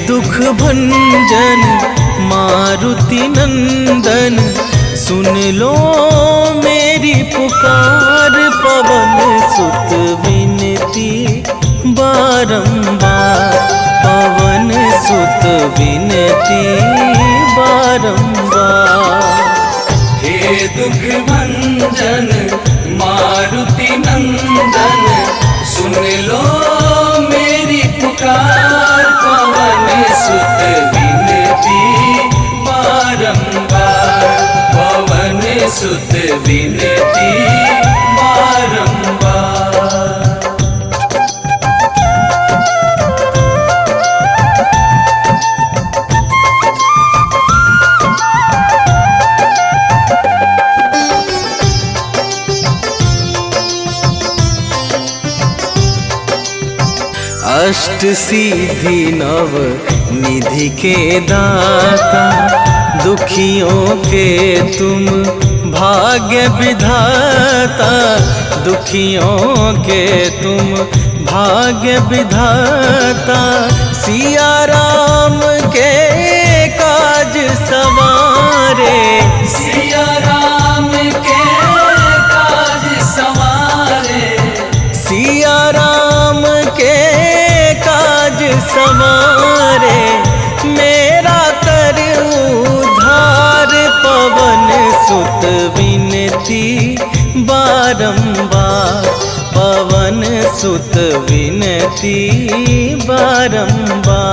दुख भंजन मारुति नंदन, सुन लो मेरी पुकार। पवन सुत विनती बारंबार, पवन सुत विनती बारंबार। हे दुख भंजन मारुति नंदन, सुन लो मेरी पुकार। पवन सुत विनती बारंबार, पवन सुत विनती बारंबार। अष्ट सिद्धि नव निधि के दाता, दुखियों के तुम भाग्य विधाता। दुखियों के तुम भाग्य विधाता, सिया राम के काज सवारे। सिया राम के काज सवारे, सिया राम के काज सवारे। मेरा कर उद्धार, पवन सुत विनती बारंबार, पवन सुत विनती बारंबार।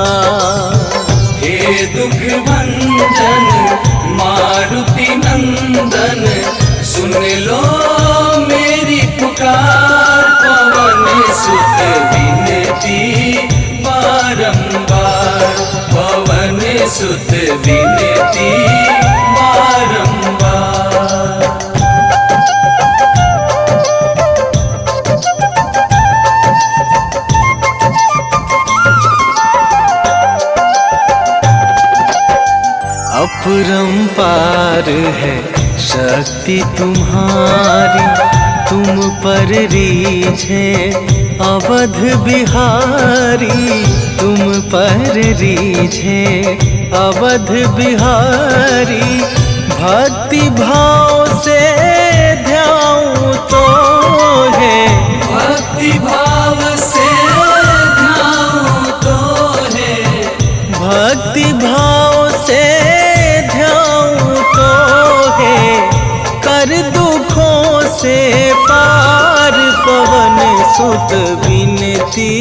हे दुख भंजन मारुति नंदन, सुन लो मेरी पुकार। पवन सुत विनती बारंबार, पवन सुत विनती बारंबार। अपरंपार है शक्ति तुम्हारी, तुम पर रीझे अवध बिहारी। तुम पर रीझे अवध बिहारी, भक्ति भाव से ध्याऊं तो है। भक्ति भाव से ध्याऊं तो है, भक्ति भाव से ध्याऊं तो है। कर दुखों से पार, पवन सुत विनती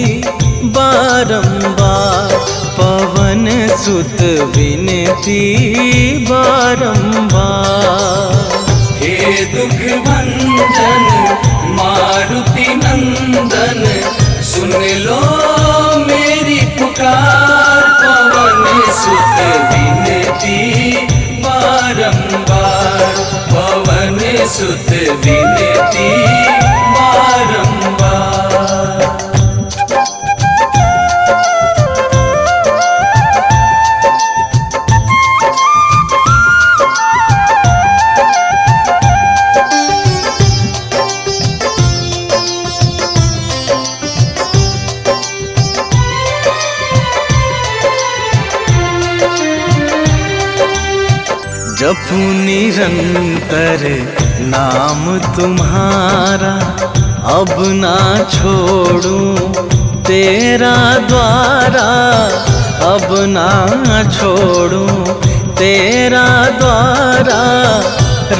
बारंबार, पवन सुत विनती बारंबार। हे दुख भंजन मारुति नंदन, सुन लो मेरी पुकार। पवन सुत विनती बारंबार, पवन सुत विनती बारंबार। जपू निरंतर नाम तुम्हारा, अब ना छोड़ूं तेरा द्वारा। अब ना छोड़ूं तेरा द्वारा।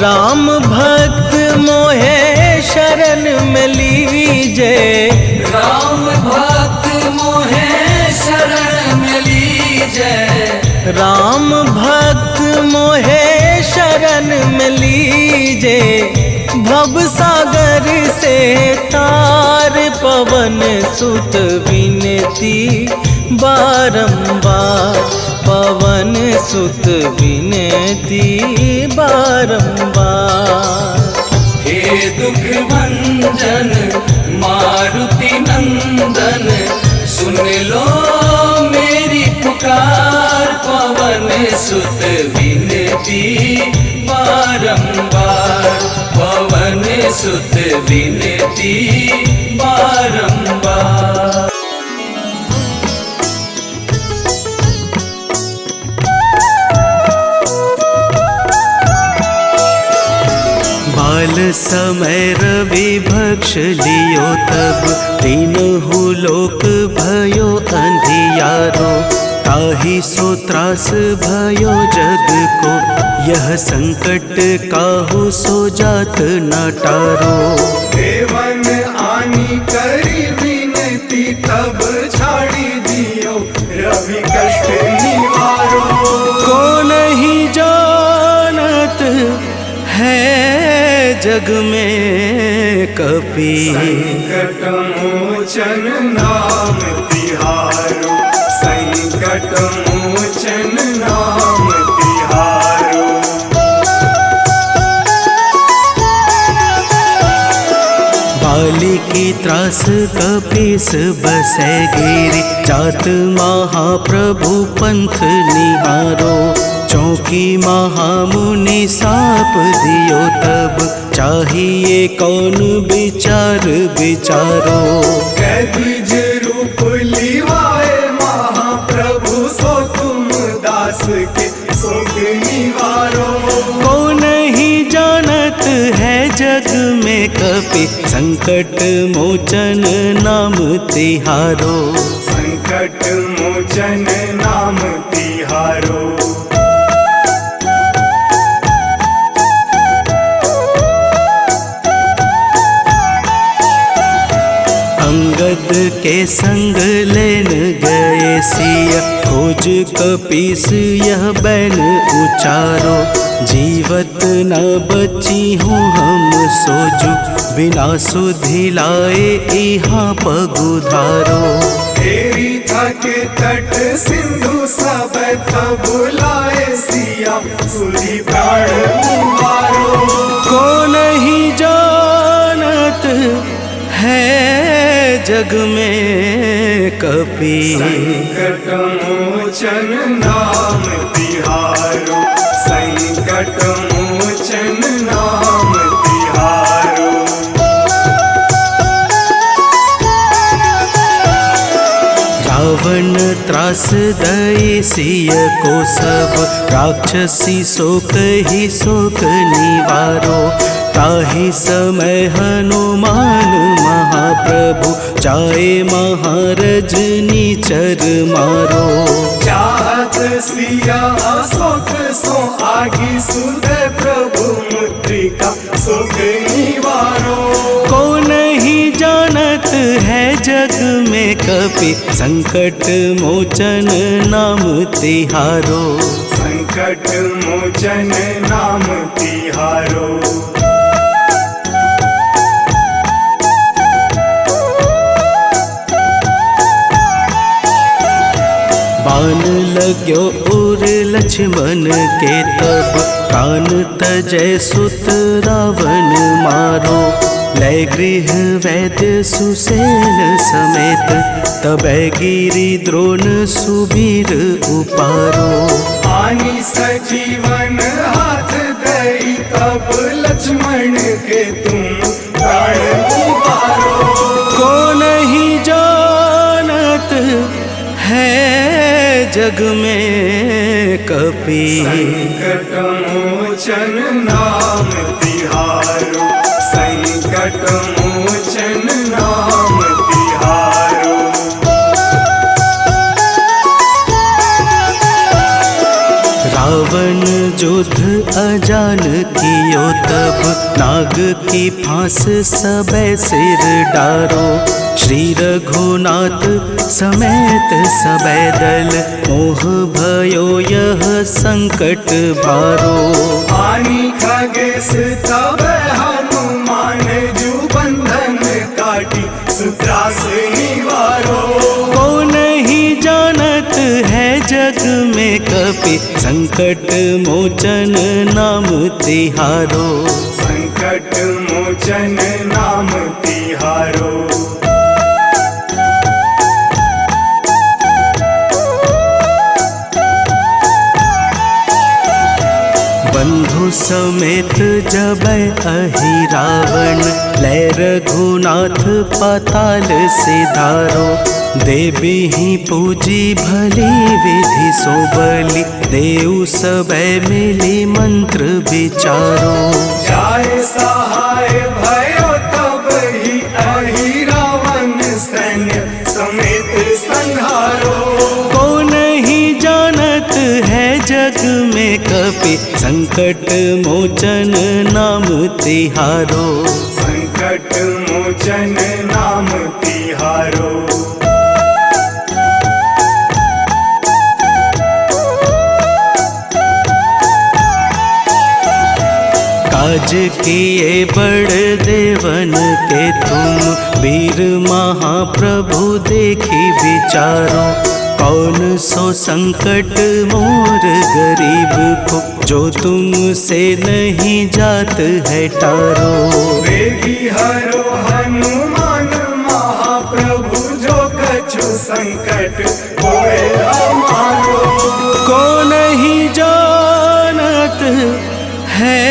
राम भक्त मोहे शरण में लीजे, राम भक्त मोहे शरण में लीजे। राम भक्त मोहे शरण में लीजे। भव सागर से तार, पवन सुत विनती बारंबार, पवन सुत विनती बारंबार। हे दुख भंजन मारुति नंदन, सुन लो मेरी पुकार। पवन सुत विनती बारंबार, पवन सुत विनती बारंबार। समय रवि भक्ष लियो तब तीनहु लोक भयो अंधियारो। ताहि सो त्रास भयो जग को यह संकट काहू सो जात न टारो। देवन आनी करी विनती तब छाड़ी दियो रवि कष्ट निवारो। को नहीं जानत है जग में कपि संकट मोचन नाम तिहारो। संकट मोचन नाम तिहारो। बाली की त्रास कपीस बसै गिरी। जात महाप्रभु पंथ निहारो। चौकी महामुनि साप दियो तब चाहिए कौन विचार विचारो। कैदिज रूप लिवाए महाप्रभु सो तुम दास के शोक निवारो। को नहीं जानत है जग में कपि संकट मोचन नाम तिहारो। संकट मोचन नाम तिहारो। अंगद के संग लेन गए सिया। खोज कपीस यह बैन उचारो। जीवत न बची हूँ हम सोजू बिना सुधि लाए यहाँ पगुधारो। तेरी थके तट सिंधु सब तब बुलाए सिया सुधि प्राण उबारो। को नहीं जानत है जग में कपि संकट मोचन नाम तिहारो। संकट मोचन नाम तिहारो। रावण त्रास दई सिय को सब राक्षसी शोक ही शोक निवारो। ताहि समय हनुमान महाप्रभु जाए महारज नीचर मारो। चाहत सिया शोक सो आगी सुधे प्रभु मुद्रिका शोक निवारो। को नहीं जानत है जग में कपि संकट मोचन नाम तिहारो। संकट मोचन नाम तिहारो। बाण लाग्यो उर लक्ष्मण के तब प्राण तजय सुत रावण मारो। लय गृह वैद्य सुसेन समेत तबै गिरि द्रोण सुबीर उपारो। आनी सजीवन हाथ दई तब लक्ष्मण के तुम प्राण उबारो। को नहीं जानत है जग में कपि संकट मोचन नाम तिहारो। संकट मोचन नाम तिहारो। रावण युद्ध अजान कियो तब नाग की फांस सबे सिर डारो। श्री रघुनाथ समेत सबे दल मोह भयो यह संकट भारो। आनी खगेश तब हनुमान जू बंधन काटी सुत्रास निवारो। को नहीं जानत है जग में कपि संकट मोचन नाम तिहारो। संकट मोचन नाम तिहारो। बंधु समेत जबै अहि रावण लय रघुनाथ पाताल सिधारो। देवी ही पूजी भली विधि सो बलि देव सबे मिली मंत्र विचारो। जाय सहाय जग में कपि संकट मोचन नाम तिहारो। संकट मोचन नाम तिहारो। काज किए बड़ देवन के तुम, वीर महाप्रभु देखी विचारो। कौन सो संकट मोर गरीब को, जो तुमसे नहीं जात है टारो। वेगी हरो हनुमान महाप्रभु, जो कछु संकट होए हमारो। को नहीं जानत है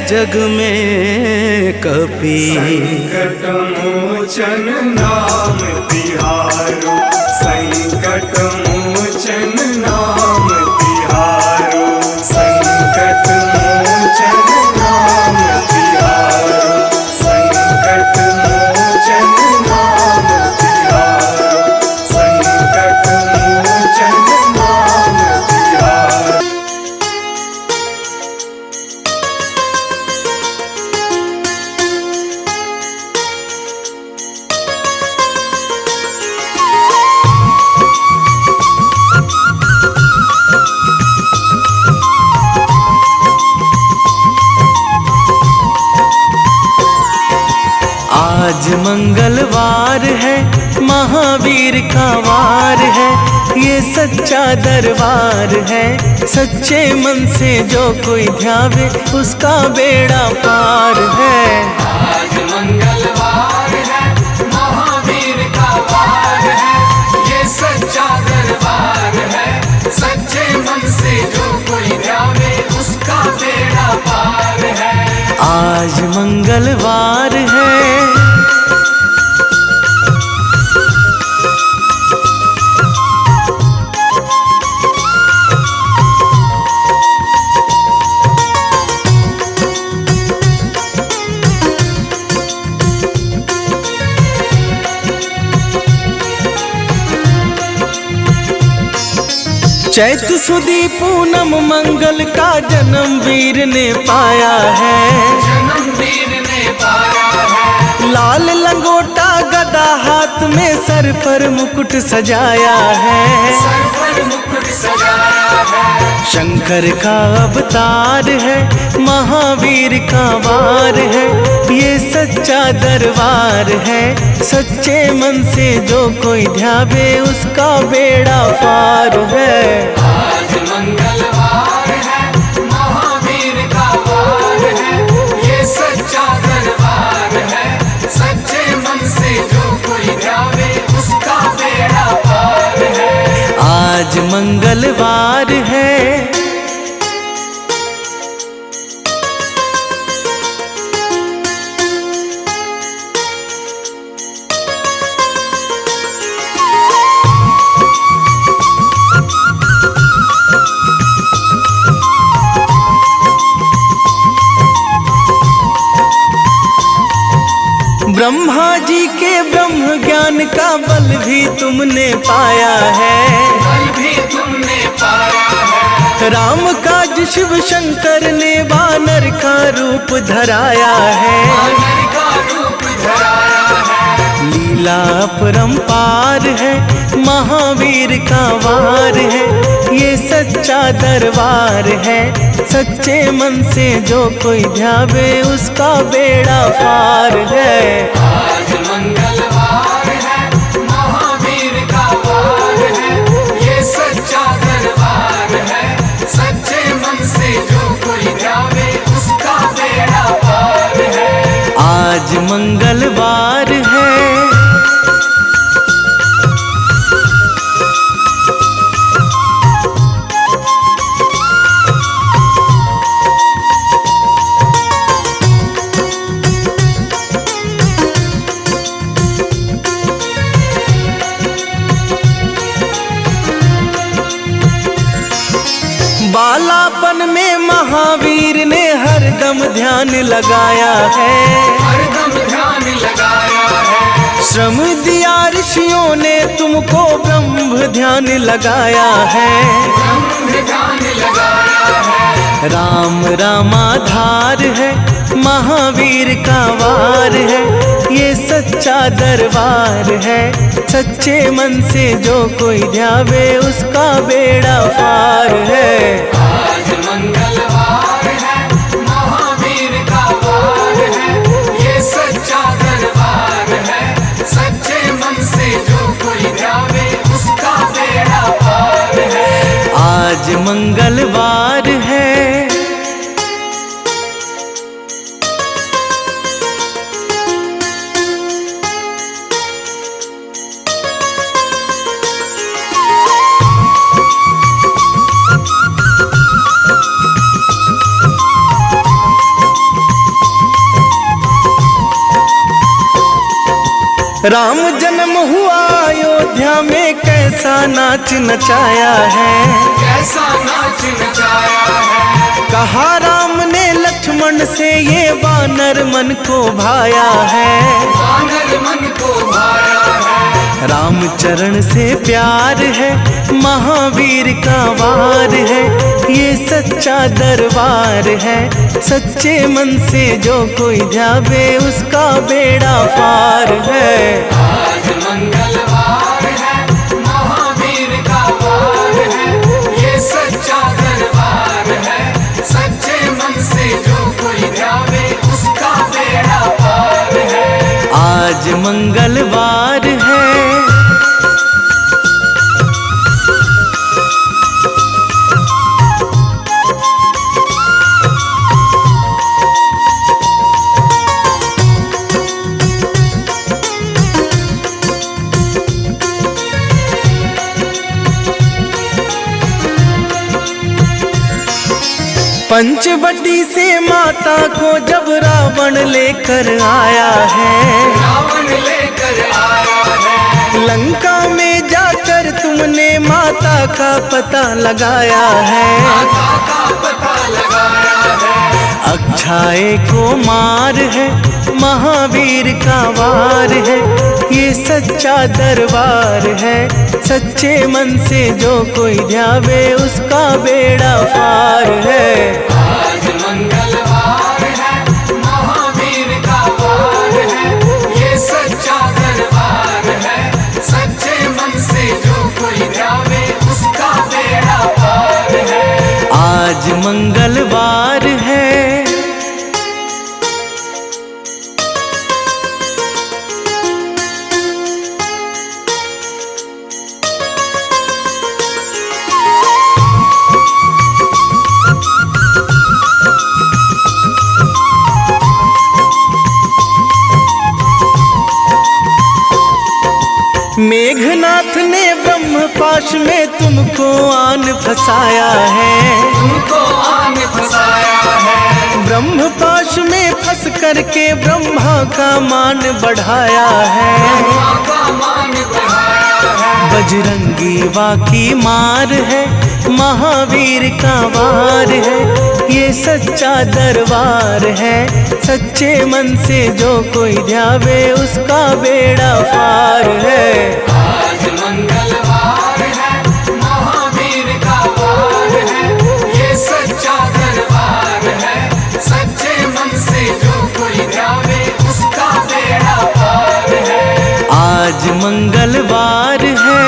जग में कपि, संकट मोचन नाम तिहारो। संकट मोचन नाम तिहारो। संकट मोचन नाम तिहारो। संकट मोचन नाम तिहारो। संकट मोचन नाम तिहारो। आज मंगलवार है, महावीर का वार है। ये सच्चा दरबार है, सच्चे मन से जो कोई ध्यावे उसका बेड़ा पार है। आज मंगलवार है, महावीर का वार है। ये सच्चा दरबार है, सच्चे मन से जो कोई ध्यावे उसका बेड़ा पार है। आज मंगलवार है, चैत सुदी पूनम मंगल का जन्म वीर ने पाया है। जन्म वीर ने पाया है। लाल लंगोटा गदा हाथ में, सर पर मुकुट सजाया है। सर पर मुकुट सजाया है। शंकर का अवतार है, महावीर का वार है। ये सच्चा दरबार है, सच्चे मन से जो कोई ध्यावे उसका बेड़ा पार है। आज मंगलवार है, महावीर का वार है। ये सच्चा दरबार है, सच्चे मन से जो कोई ध्यावे उसका बेड़ा पार है। आज मंगलवार है, ब्रह्मा जी के ब्रह्म ज्ञान का बल भी तुमने पाया है। बल भी तुमने पाया है। राम काज शिव शंकर ने वानर का रूप धराया है। वानर का रूप धराया है। लीला अपरंपार है, महावीर का वार है। ये सच्चा दरबार है, सच्चे मन से जो कोई ध्यावे उसका बेड़ा पार है। आज मंगलवार है, महावीर का वार है। ये सच्चा दरबार है, सच्चे मन से जो कोई ध्यावे उसका बेड़ा पार है। आज मंगलवार है, बालापन में महावीर ने हरदम ध्यान लगाया है। हरदम ध्यान लगाया है। श्रम दिया ऋषियों ने तुमको, ब्रह्म ध्यान लगाया है। ब्रह्म ध्यान राम रामाधार है, महावीर का वार है, ये सच्चा दरबार है। सच्चे मन से जो कोई ध्यावे उसका बेड़ा पार है। आज मंगलवार है, महावीर का वार है, ये सच्चा दरबार है। सच्चे मन से जो कोई ध्यावे उसका बेड़ा पार है। आज मंगलवार है। राम जन्म हुआ अयोध्या में, कैसा नाच नचाया है, कैसा नाच नचाया है। कहा राम ने लक्ष्मण से ये वानर मन को भाया है। वानर मन को भाया है। राम चरण से प्यार है, महावीर का वार है, ये सच्चा दरबार है। सच्चे मन से जो कोई ध्यावे उसका बेड़ा पार है। आज मंगलवार है, महावीर का वार है, ये सच्चा दरबार है। सच्चे मन से जो कोई ध्यावे उसका बेड़ा पार है। आज मंगलवार है। पंचवटी से माता को जब रावण लेकर आया है, रावण लेकर आया है। लंका में जाकर तुमने माता का पता लगाया है। माता का पता लगाया है। अक्षय को मार है, महावीर का वार है, ये सच्चा दरबार है। सच्चे मन से जो कोई ध्यावे उसका बेड़ा पार है। आज मंगलवार है, महावीर का वार है, ये सच्चा दरबार है। सच्चे मन से जो कोई ध्यावे उसका बेड़ा पार है। आज मंगलवार है। मेघनाथ ने ब्रह्मपाश में तुमको आन फंसाया है। तुमको आन फंसाया है। ब्रह्मपाश में फंस करके ब्रह्मा का मान बढ़ाया है। ब्रह्मा का मान बढ़ाया है। बजरंगी वाकी मार है, महावीर का वार है, ये सच्चा दरबार है। सच्चे मन से जो कोई ध्यावे उसका बेड़ा पार है। आज मंगलवार है, महावीर का वार है, ये सच्चा दरबार है। सच्चे मन से जो कोई ध्यावे उसका बेड़ा पार है। आज मंगलवार है।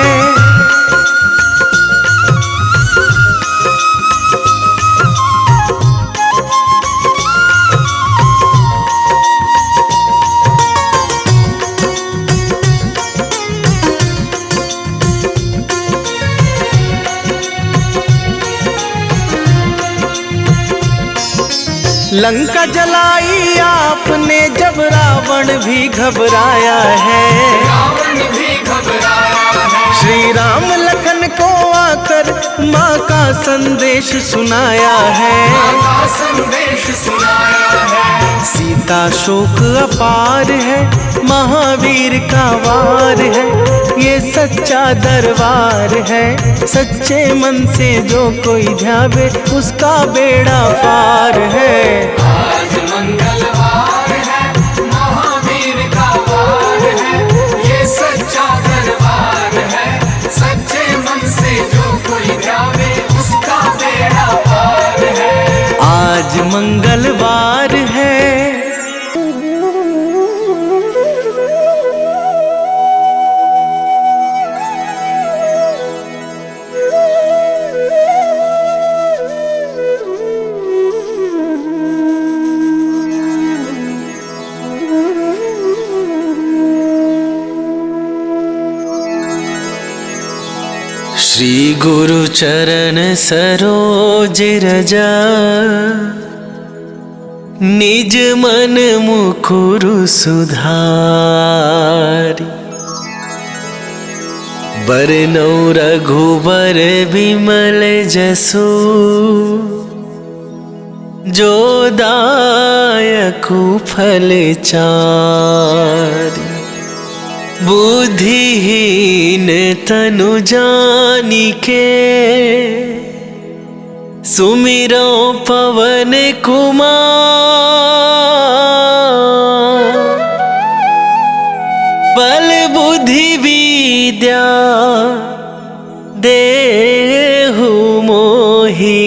लंका जलाई आपने जब रावण भी घबराया है। रावण भी घबराया है। श्री राम लखन को आकर माँ का संदेश सुनाया है। माँ का संदेश सुनाया है। सीता शोक अपार है, महावीर का वार है, ये सच्चा दरबार है। सच्चे मन से जो कोई ध्यावे उसका बेड़ा पार है। आज मंगलवार है, महावीर का वार है, ये सच्चा दरबार है। सच्चे मन से जो कोई ध्यावे उसका बेड़ा पार है। आज मंगलवार है। श्री गुरु चरण सरोज रजा, निज मन मुकुरु सुधारी। बरनौ रघुबर बिमल जसु, जो दायकु फल चारि। बुद्धिहीन तनु जानिके, सुमिरो पवन कुमार। बल बुद्धि विद्या देहु मोहि,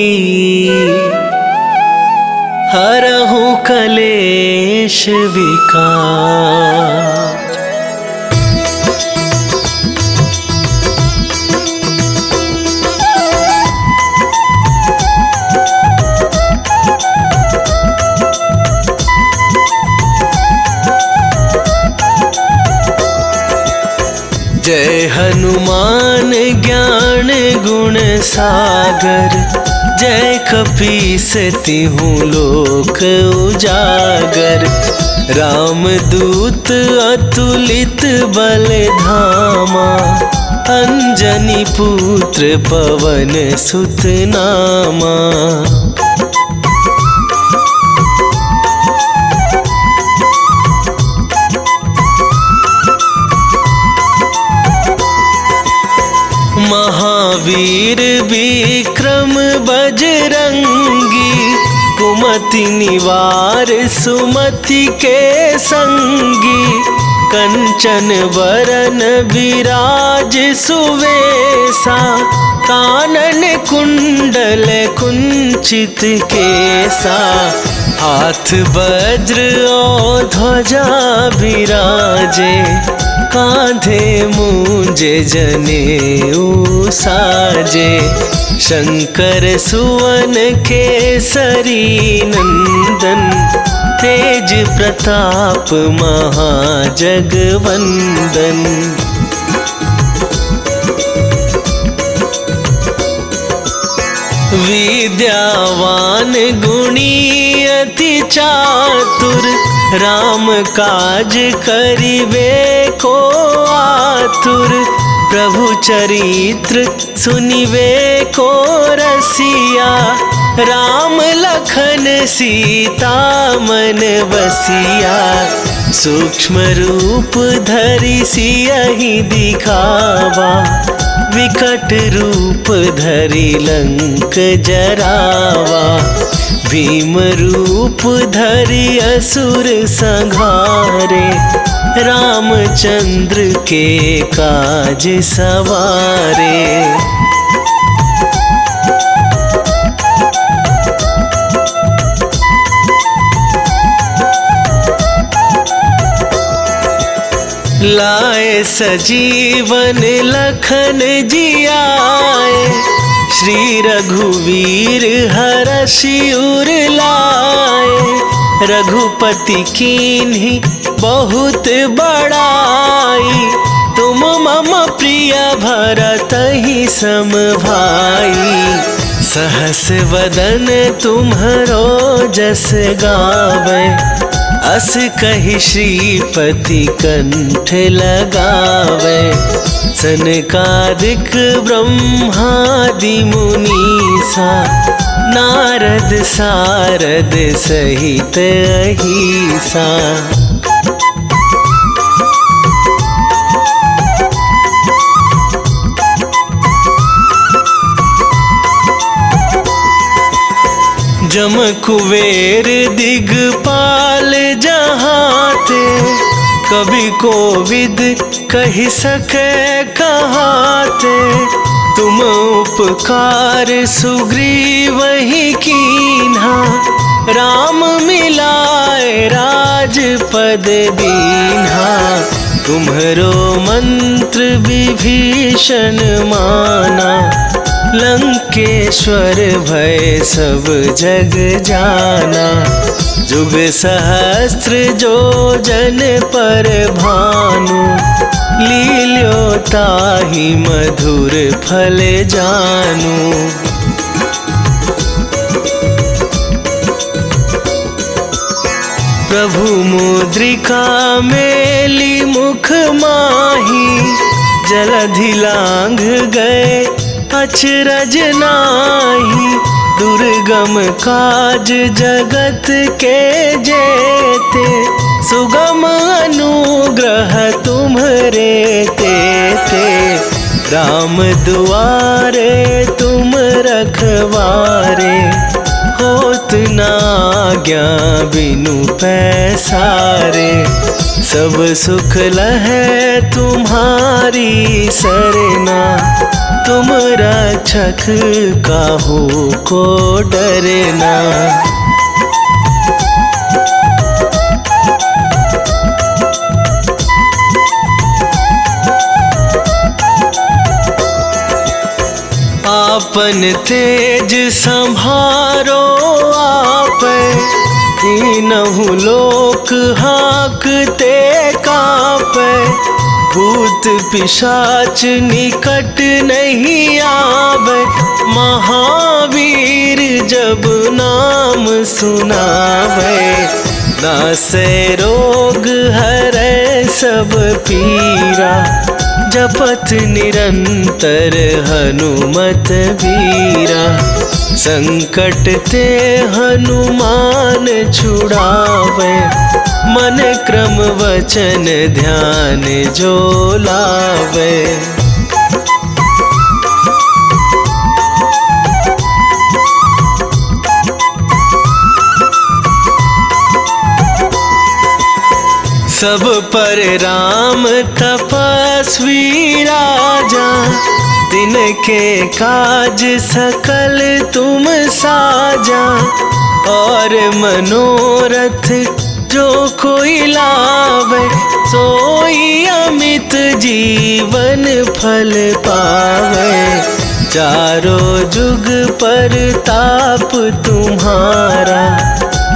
हरहु कलेश विकार। जय हनुमान ज्ञान गुण सागर, जय कपीस तिहुँ लोक उजागर। रामदूत अतुलित बल धामा, अंजनी पुत्र पवन सुत नामा। महावीर विक्रम बजरंगी, कुमति निवार सुमति के संगी। कंचन बरन विराज सुवेशा, कानन कुंडल कुंचित केसा। हाथ वज्र और ध्वजा विराजे, कांधे मूंजे जनेऊ साजे। शंकर सुवन केसरी नंदन, तेज प्रताप महाजगवंदन। विद्यावान गुणी अति चातुर, राम काज करिबे को आतुर। प्रभु चरित्र सुनिबे को रसिया, राम लखन सीता मन बसिया। सूक्ष्म रूप धरि सियहि दिखावा, विकट रूप धरि लंक जरावा। भीम रूप धरि असुर संहारे, रामचंद्र के काज सवारे। लाए सजीवन लखन जियाए, श्री रघुवीर हरषि उर लाए। रघुपति कीन्ही बहुत बड़ाई, तुम मम प्रिय भरतहि सम भाई। सहस वदन तुम्हरो जस गावे, अस कहि श्रीपति कंठ लगावे। सनकादिक ब्रह्मादि मुनीसा, नारद सारद सहित अहिसा। जम कुबेर दिगपाल जहाते, कभी कोविद कहि सके कहाते। तुम उपकार सुग्रीव ही कीन्हा, राम मिलाए राजपद दीन्हा, तुम्हरो मंत्र विभीषण माना। लंकेश्वर भय सब जग जाना, जुग सहस्त्र जो जन पर भानु। लील्यो ताहि मधुर फल जानू। प्रभु मुद्रिका मेली मुख माही, जलधि लांघ गए अचरज नाही। दुर्गम काज जगत के जेते, सुगम अनुग्रह तुम्हरे तेते। राम दुआरे तुम रखवारे, होत न आज्ञा बिनु पैसारे। सब सुख लहै तुम्हारी सरना, तुम रक्षक काहू को डरना। आपन तेज संभारो आप, तीनहु लोक हाँकते कापै। भूत पिशाच निकट नहीं आवे, महावीर जब नाम सुनावे। नासै रोग हरै सब पीरा, जपत निरंतर हनुमत वीरा। संकट ते हनुमान छुड़ावे, मन क्रम वचन ध्यान जो लावे। सब पर राम तपस्वी राजा, तिनके काज सकल तुम साजा। और मनोरथ जो कोई लावे, सोई अमित जीवन फल पावे। चारों जुग पर ताप तुम्हारा,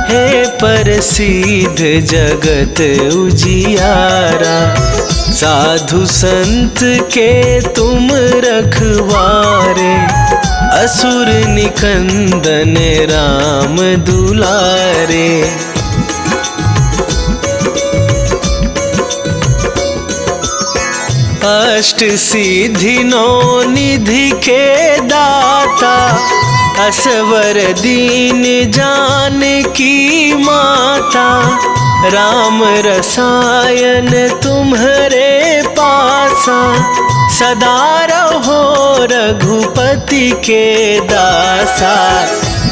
हे प्रसिद्ध जगत उजियारा। साधु संत के तुम रखवारे, असुर निकंदन राम दुलारे। अष्ट सिद्धि नौ निधि के दाता, असवर दीन जानकी माता। राम रसायन तुम्हरे पासा, सदा रहो रघुपति के दासा।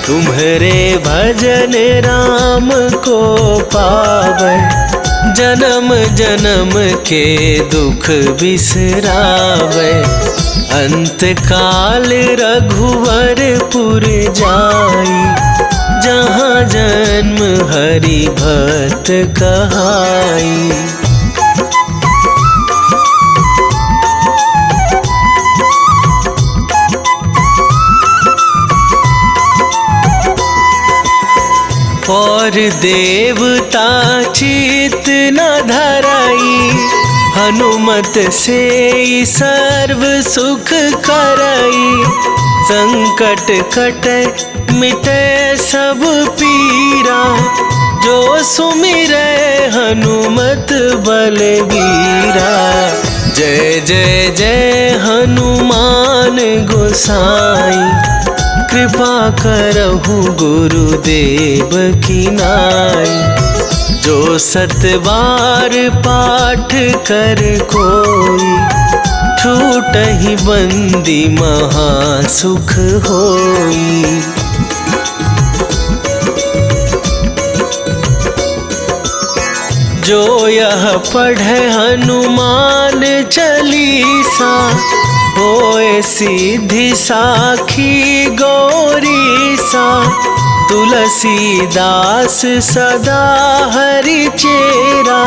तुम्हरे भजन राम को पावै, जन्म जन्म के दुख बिसरावे। अंत काल रघुवरपुर जाई, जहाँ जन्म हरि भक्त कहाई। और देवता चित न धराई, हनुमत से सर्व सुख करई। संकट कटे मिटे सब पीरा, जो सुमिरै हनुमत बलबीरा। जय जय जय हनुमान गोसाई, कृपा करहु गुरुदेव की नाई। जो सत बार पाठ कर कोई, छूटहि बंदी महा सुख होई। जो यह पढ़े हनुमान चालीसा, होए सिद्धि साखी गौरीसा। तुलसीदास सदा हरि चेरा,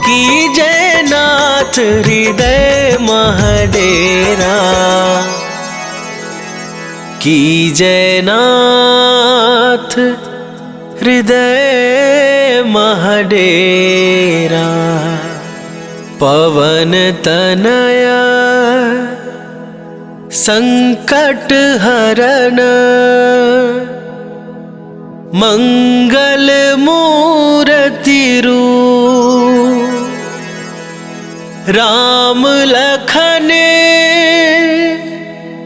कीजय नाथ हृदय महडेरा, कीजय नाथ हृदय महडेरा। पवन तनया संकट हरन, मंगल मूर्ति रूप, राम लखन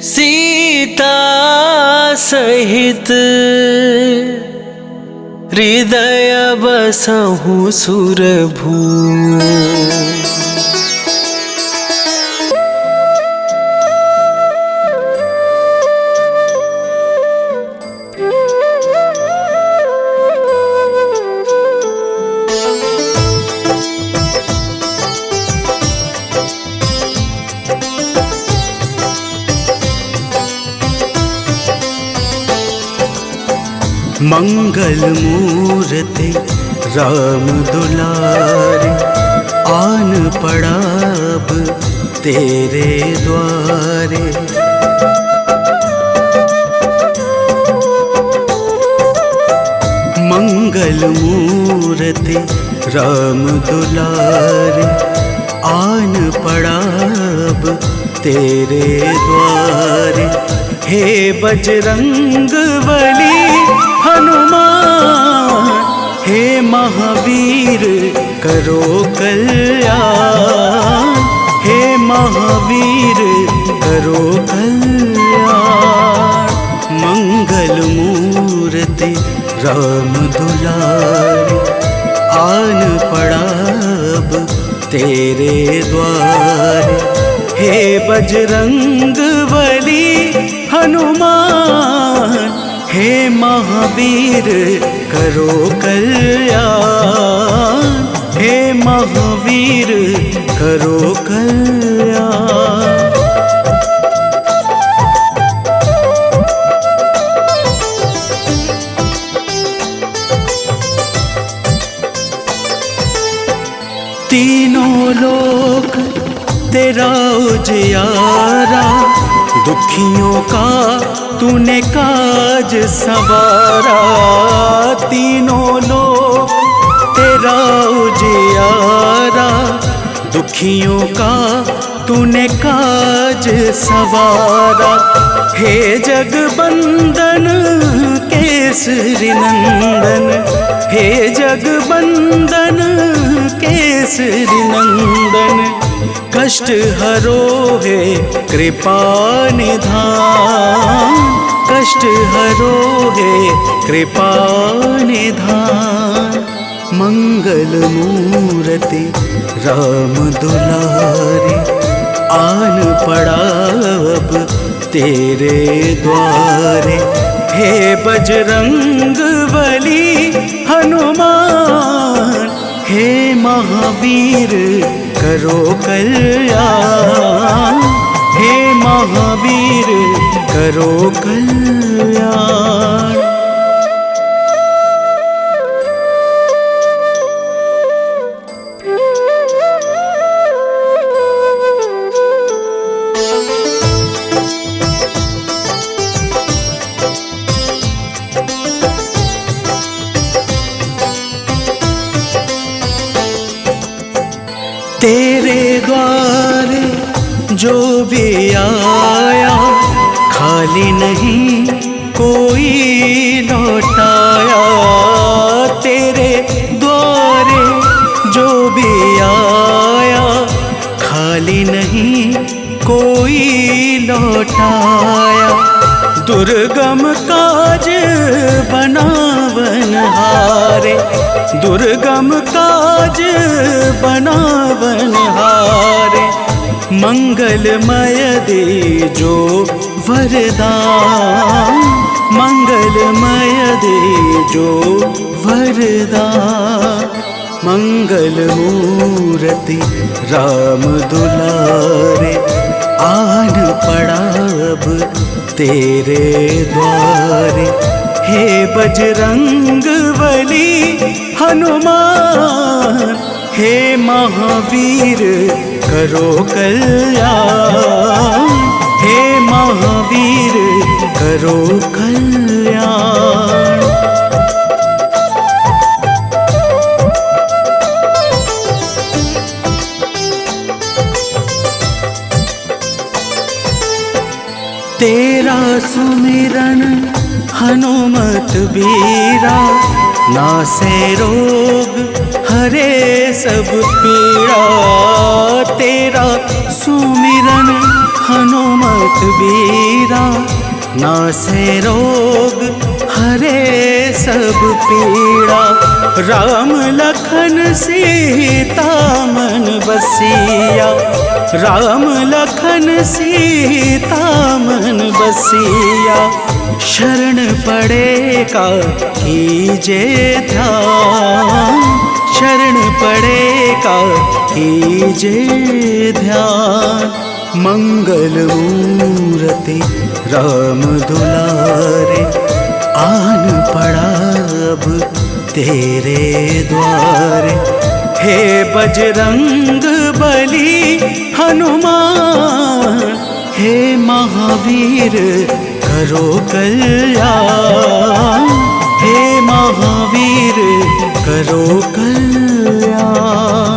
सीता सहित, हृदय बसहु सुरभू। मंगल मूर्ति राम दुलारे, आन पड़ा अब तेरे द्वारे। मंगल मूर्ति राम दुलारे, आन पड़ा अब तेरे द्वारे। हे बजरंग बली हनुमान, हे महावीर करो कल्याण, हे महावीर करो कल्याण। मंगल मूर्ति राम दुलारे, आन पड़ा अब तेरे द्वारे। हे बजरंग बली हनुमान, हे महावीर करो कल्याण, हे महावीर करो कल्याण। तीनों लोक तेरा उजियारा, दुखियों का तूने काज सवारा। तीनों लोक तेरा उजियारा, दुखियों का तूने काज सवारा। हे जगबंदन केसरी नंदन, हे जगबंदन केसरी नंदन। कष्ट हरो है कृपा निधान, कष्ट हरो है कृपा निधान। मंगल मूर्ति राम दुलारे, आन पड़ा अब तेरे द्वारे। हे बजरंग बली हनुमान, हे महावीर करो कल्याण, हे महावीर करो कल्याण। तेरे द्वारे जो भी आया, खाली नहीं कोई लौटाया। तेरे द्वारे जो भी आया, खाली नहीं कोई लौटाया। दुर्गम काज बनावनहारे, दुर्गम काज बनावनहारे। मंगलमय दे जो वरदान, मंगलमय दे जो वरदान। मंगल मूर्ति राम दुलारे, आन पड़ा अब तेरे द्वारे। हे बजरंग बली हनुमान, हे महावीर करो कल्याण, हे महावीर करो कल्याण। तेरा सुमिरन हनुमत बीरा, नासे रोग हरे सब पीड़ा। तेरा सुमिरन हनुमत बीरा, नासे रोग हरे सब पीड़ा। राम लखन सीता मन बसिया, राम लखन सीता मन बसिया। शरण पड़ेगा कीजे ध्यान, शरण पड़ेगा कीजे ध्यान। मंगल मूर्ति राम दुलारे, आन पड़ा अब तेरे द्वारे। हे बजरंग बली हनुमान, हे महावीर करो कल्याण, हे महावीर करो कल्याण।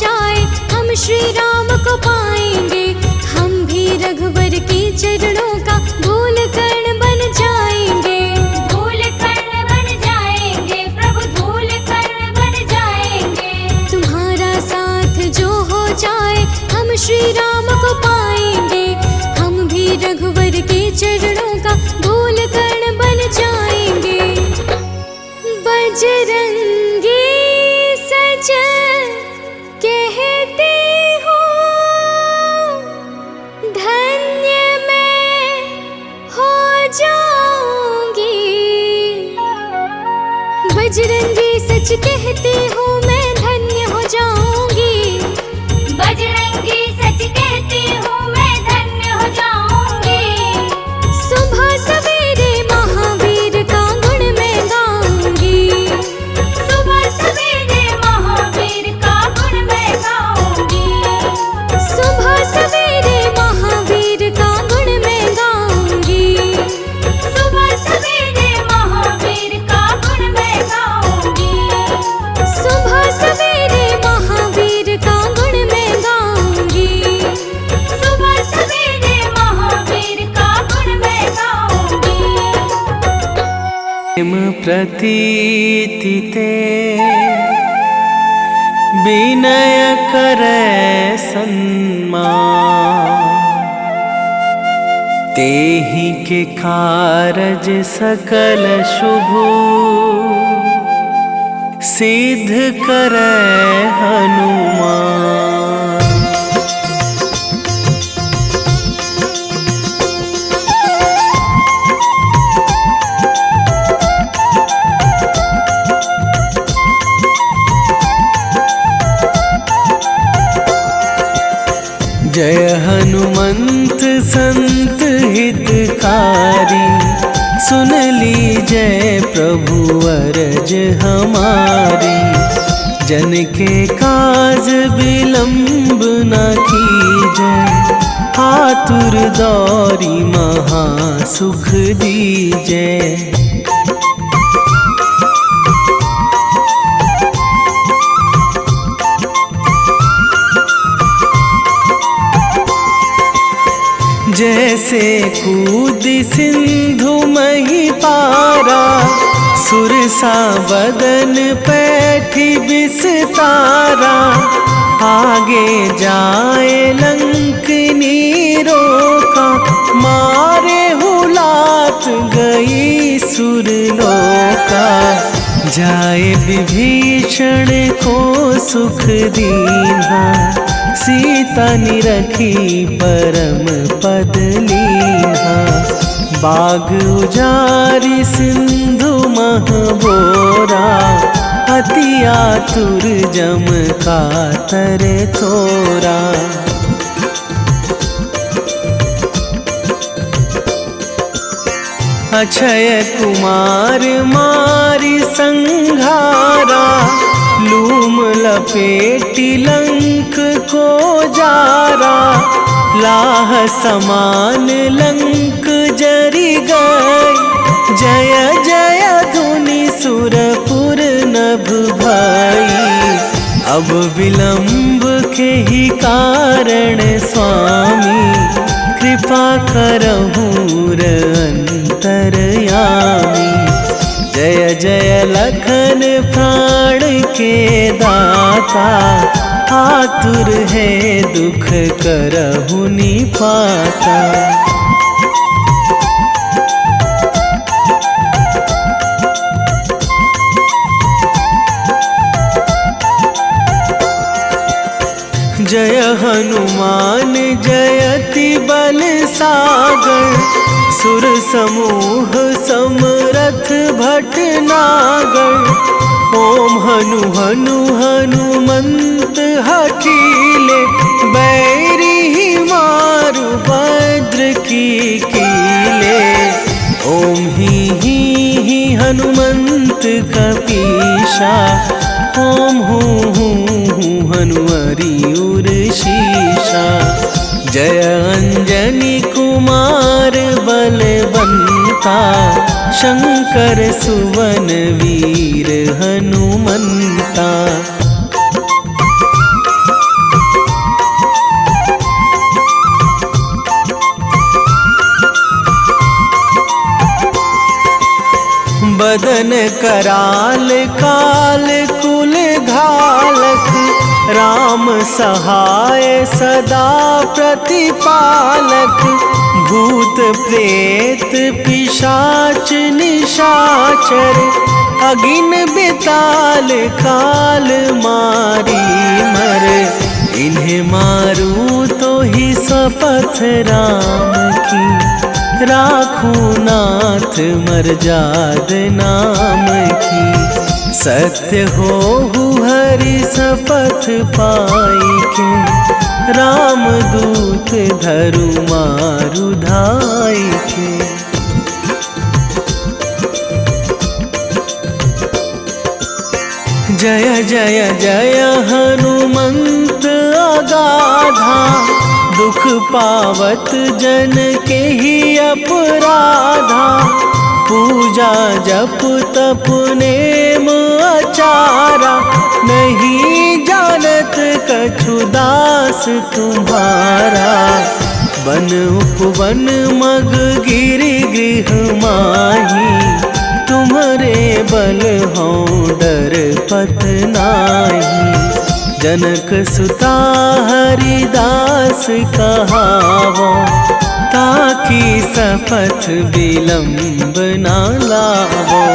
जाए हम श्री राम को पाएंगे। हम भी रघुवर के चरणों का धूल कण बन जाएंगे। धूल कण बन जाएंगे प्रभु, धूल कण बन जाएंगे। तुम्हारा साथ जो हो जाए हम श्री राम को पाएंगे। हम भी रघुवर के चरणों का धूल कण बन जाएंगे। बजरंगी सज कहते हो धन्य मैं हो जाऊंगी। बजरंगी सच कहते हो मैं धन्य हो जाऊंगी। बजरंगी सच कहते हो मैं धन्य हो जाऊंगी। सुबह सवेरे महावीर का गुण मैं गाऊंगी। सुबह सवेरे महावीर का गुण मैं गाऊंगी। सुबह सवेरे महावीर का गुण मैं गाऊंगी। सुबह सवेरे महावीर का गुण मैं गाऊंगी। सुबह सवेरे महावीर का गुण मैं गाऊंगी। सुबह सवेरे महावीर का गुण मैं गाऊंगी। प्रेम प्रतीति ते विनय करे सन्मान। तेहि के कारज सकल शुभ सिद्ध करे हनुमान। जय हनुमंत संत हितकारी। सुन लीजय प्रभु अरज हमारी। जन के काज विलंब न कीजय। आतुर दौरी महा सुख दीजय। जैसे कूद सिंधु मही पारा। सुरसा बदन पैठी बिस्तारा। आगे जाए लंकनी रोका। मारे हुलात गई सुरलोका। जाए विभीषण को सुख दीन्हा। सीता निरखी परम पद लीन्हा। बाग उजारी सिंधु महबोरा। अति आतुर जम कातर थोरा। अक्षय कुमार मारी संघारा। लूम लपेटी लंक को जारा। लाह समान लंक जरी गई। जय जय धुनि सुरपुर नभ भई। अब विलंब के ही कारण स्वामी। कृपा करहु अंतरयामी। जय जय लखन प्राण के दाता। आतुर है दुख करहु निपाता। जय हनुमान जयति बल सागर। सुर समूह समरथ भटनागर। ओम हनु हनु हनुमंत हठीले। बैरी मारु भद्र की कीले। ओम ही हनुमंत कपीशा। ओम हूँ हनुमरी उर शीशा। जय अंजनी कुमार बलवंता। शंकर सुवन वीर हनुमंता। कराल काल कुल घालक, राम सहाय सदा प्रतिपालक। भूत प्रेत पिशाच निशाचर, अगिन बिताल काल मारी मर। इन्हें मारूं तो ही शपथ राम की, राखूं नाथ मर्याद नाम की। सत्य हो हरि शपथ पाई के, राम दूत धरु मारु धाई के। जय जय जय हनुमंत अगाधा, दुख पावत जन के ही अपराधा। पूजा जप तप नेम आचारा, नहीं जानत कछु दास तुम्हारा। वन उपवन मग गिरि गृह माही, तुम्हारे बल हो डर पत नाही। जनक सुता हरिदास कहावो, ताकि शपथ विलंब ना लावो।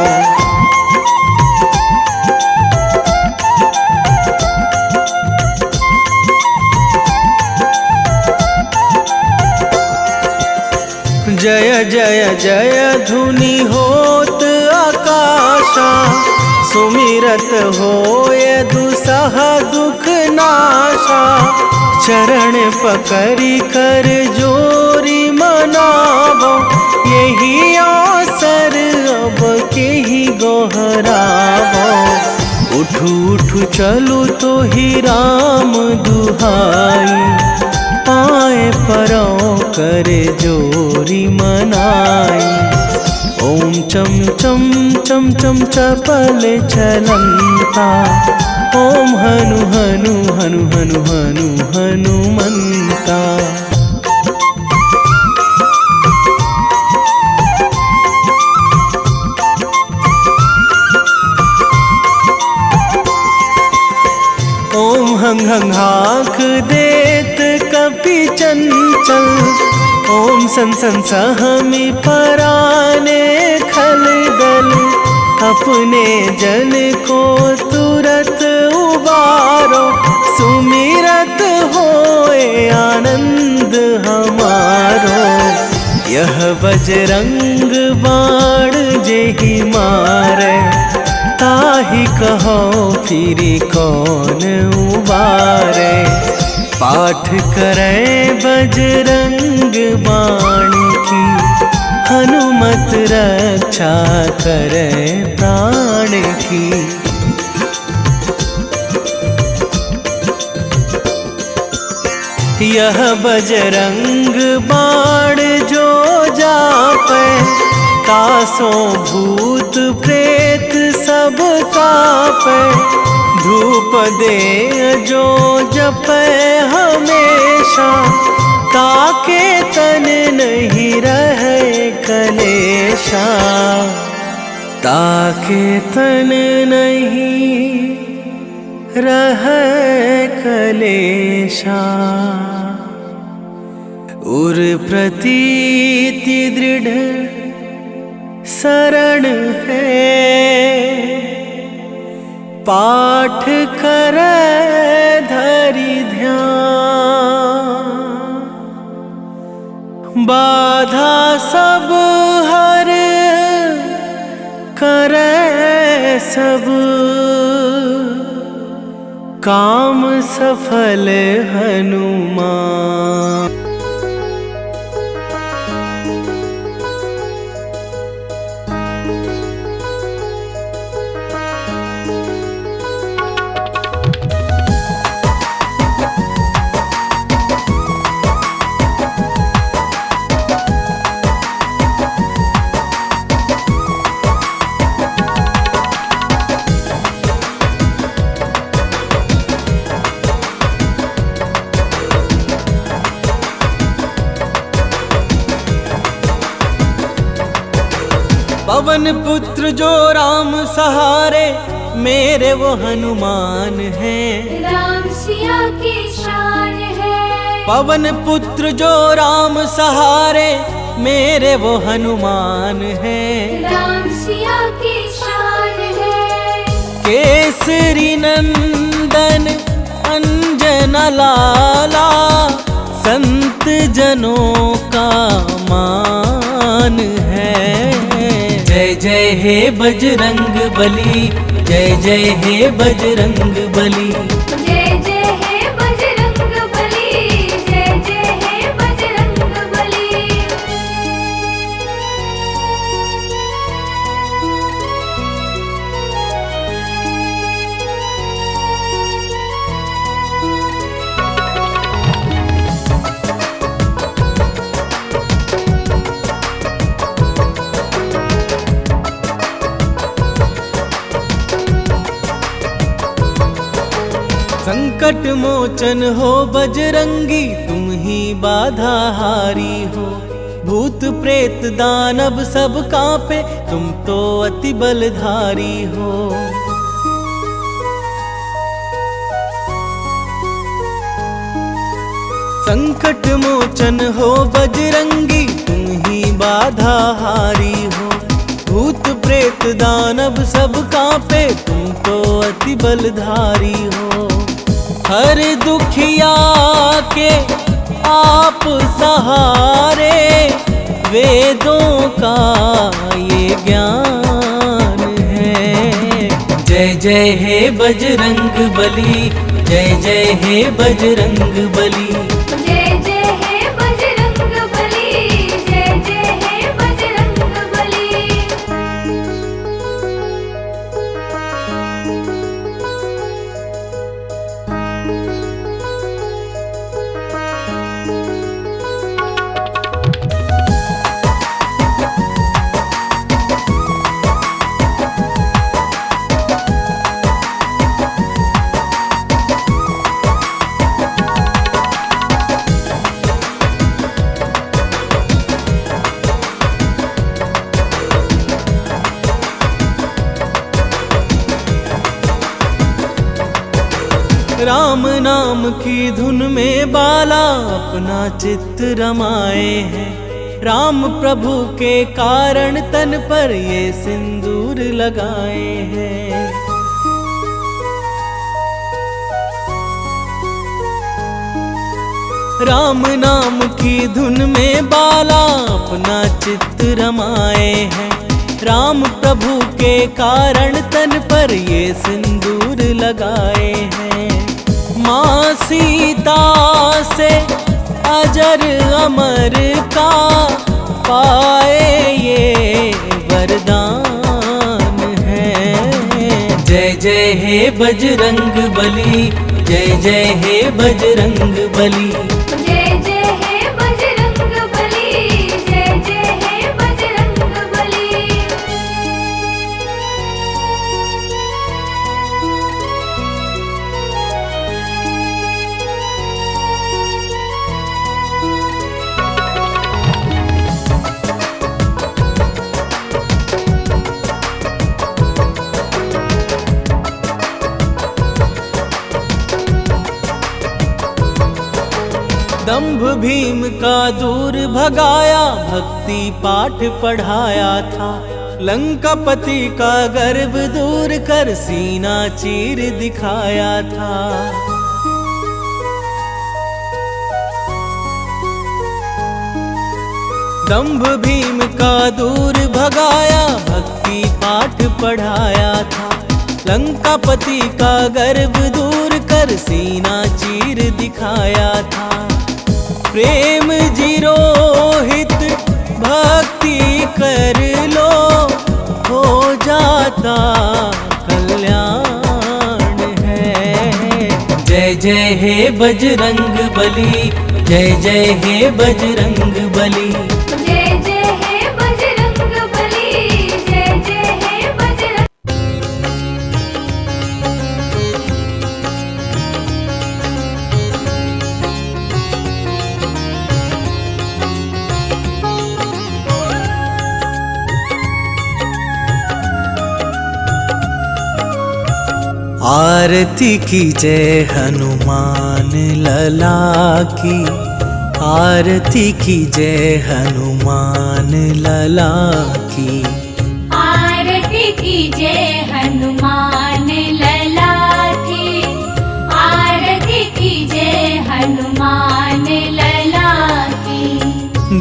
जय जय जय धुनि होत आकाशा, सुमिरत होय दुसह दुख नाशा। चरण पकड़ी कर जोरी मनावो, यही अवसर अब के ही गोहरावो। उठू उठू चलू तो ही राम दुहाई, पाए परो करे जोरी मनाई। ओम चम चम चम चम चपल चलंता, ओम हनु हनु हनु हनु हनु हनुमंता। ओम हंग हंग हाक देत कपि चंचल, ओम सन सन सहमी पराने खल दल। अपने जन को तुरत उबारो, सुमिरत होए आनंद हमारो। यह बजरंग बाण जेहि मारे, ताहि कहो फिरी कौन उबारे। पाठ करें बजरंग बाण की, हनुमत रक्षा करें प्राण की। यह बजरंग बाण जो जापे, तासों भूत प्रेत सब कापे। धूप दे जो जपे हमेशा, ताके तन नहीं रहे कलेशा। ताके तन नहीं रहे कलेशा। उर प्रतीति दृढ़ शरण है, पाठ करे धरि ध्यान। बाधा सब हर करे सब, काम सफल हनुमान। पवन पुत्र जो राम सहारे मेरे वो हनुमान हैं। राम सिया की शान है। पवन पुत्र जो राम सहारे मेरे वो हनुमान हैं। राम सिया की शान है। केसरी नंदन अंजन लाला संत जनों का मान है। जय जय हे बजरंग बली, जय जय हे बजरंग बली। जय जय हे बजरंग बली, जय जय हे बजरंग बली। संकट मोचन हो बजरंगी, तुम ही बाधा हारी हो। भूत प्रेत दानव सब कांपे, तुम तो अति बलधारी हो। संकट मोचन हो बजरंगी, तुम ही बाधा हारी हो। भूत प्रेत दानव सब कांपे, तुम तो अति बलधारी हो। हर दुखिया के आप सहारे, वेदों का ये ज्ञान है। जय जय हे बजरंग बली, जय जय हे बजरंग बली। जय जय हे बजरंग बली, जय जय हे बजरंग बली। राम नाम की धुन में बाला अपना चित्त रमाए हैं। राम प्रभु के कारण तन पर ये सिंदूर लगाए हैं। राम नाम की धुन में बाला अपना चित्त रमाए हैं। राम प्रभु के कारण तन पर ये सिंदूर लगाए हैं। माँ सीता से अजर अमर का पाए ये वरदान है। जय जय हे बजरंग बली, जय जय हे बजरंग बली। जय जय हे बजरंग बली, जय जय हे बजरंग बली। दंभ भीम का दूर भगाया, भक्ति पाठ पढ़ाया था। लंकापति का गर्व दूर कर सीना चीर दिखाया था। दंभ भीम का दूर भगाया, भक्ति पाठ पढ़ाया था। लंकापति का गर्व दूर कर सीना चीर दिखाया था। प्रेम जीरोहित भक्ति कर लो, हो जाता कल्याण है। जय जय हे बजरंग बली, जय जय हे बजरंग बली। जय जय हे बजरंग बली, जय जय हे बजरंग। आरती कीजय हनुमान लला की, आरती कीजय हनुमान लला की। आरती कीजय हनुमान लला की, आरती कीजय हनुमान लला की।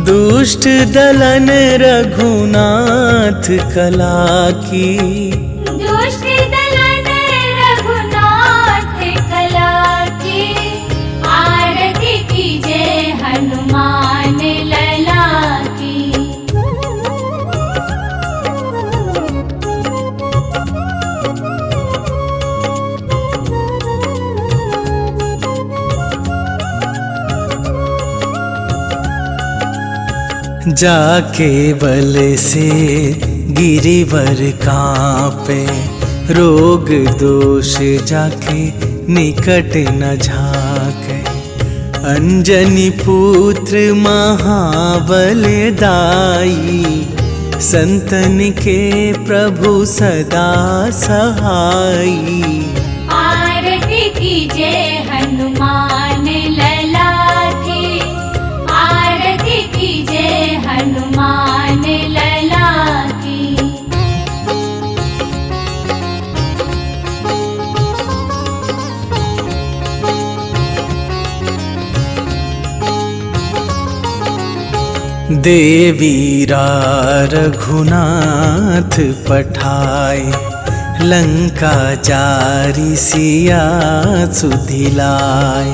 दुष्ट दलन रघुनाथ कला की, दुष्ट दलन रघुनाथ कला की। आरती कीजय हनुमान लला की। जाके बल से गिरिवर कांपे, रोग दोष जाके निकट न झाके। अंजनी पुत्र महाबल दाई, संतन के प्रभु सदा सहाई। आरती कीजय हनुमान लला की, आरती कीजय हनुमान लला की। देवीरा रघुनाथ पठाए, लंका जारी सिया सुधिलाए।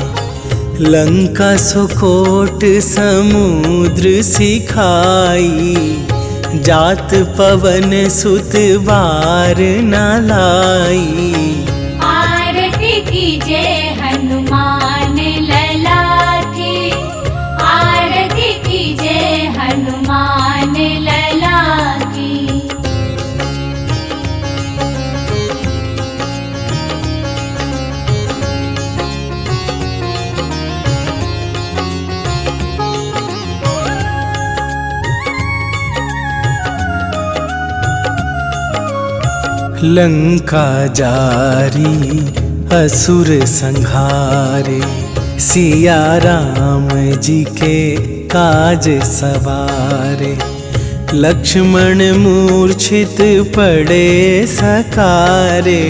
लंका सुकोट समुद्र सिखाई, जात पवन सुत बार न लाई। आरती कीजय हनुमान लला की, आरती कीजय हनुमान लला की। लंका जारी असुर संहारे, सिया राम जी के काज सवारे। लक्ष्मण मूर्छित पड़े सकारे,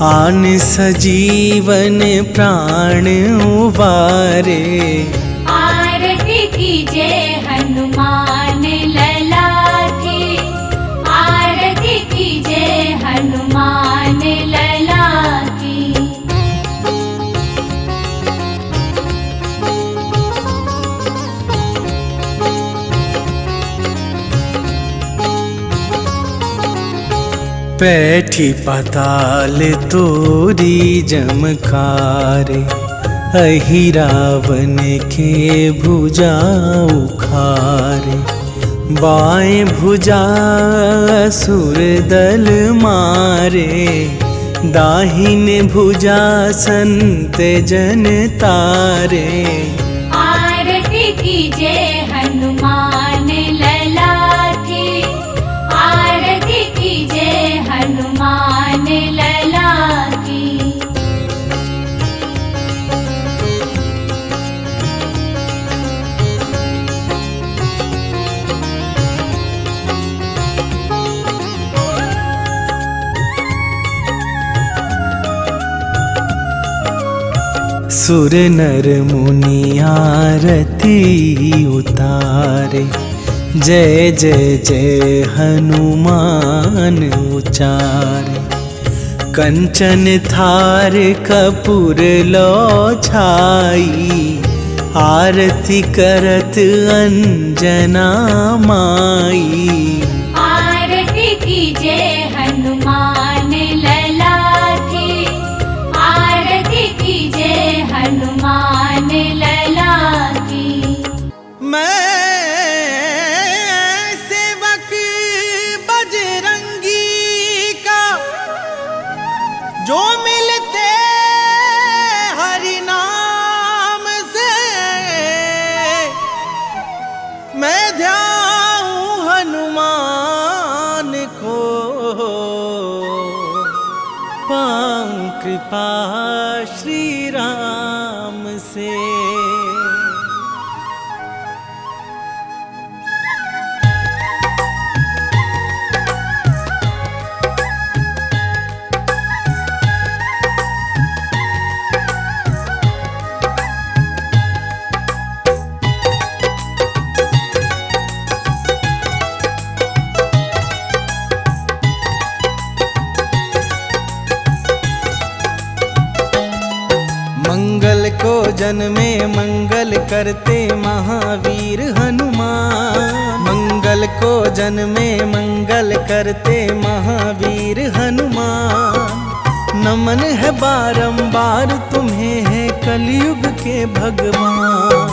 आन सजीवन प्राण उबारे। आरती कीजय हनुमान लला की, आरती कीजय हनुमान लला की। पैठी पाताल तोरी जमकारे, अहि रावण के भुजा उखारे। बाएं भुजा असुर दल मारे, दाहिन भुजा संत जन तारे। आरती कीजय हनुमान लला की, आरती कीजय हनुमान लला की। सुर नर मुनि आरती उतारे, जय जय जय हनुमान उचारे। कंचन थार कपूर लो छाई, आरती करत अंजना माई। आरती कीजय हनुमान लला की, आरती कीजय हनुमान लला की। मैं सेवक बजरंगी का, जो मिलते हरि नाम से। मैं ध्याऊं हनुमान कृपा श्री राम से। मंगल को जन्मे मंगल करते महावीर हनुमान। मंगल को जन्मे मंगल करते महावीर हनुमान। नमन है बारंबार तुम्हें है कलयुग के भगवान।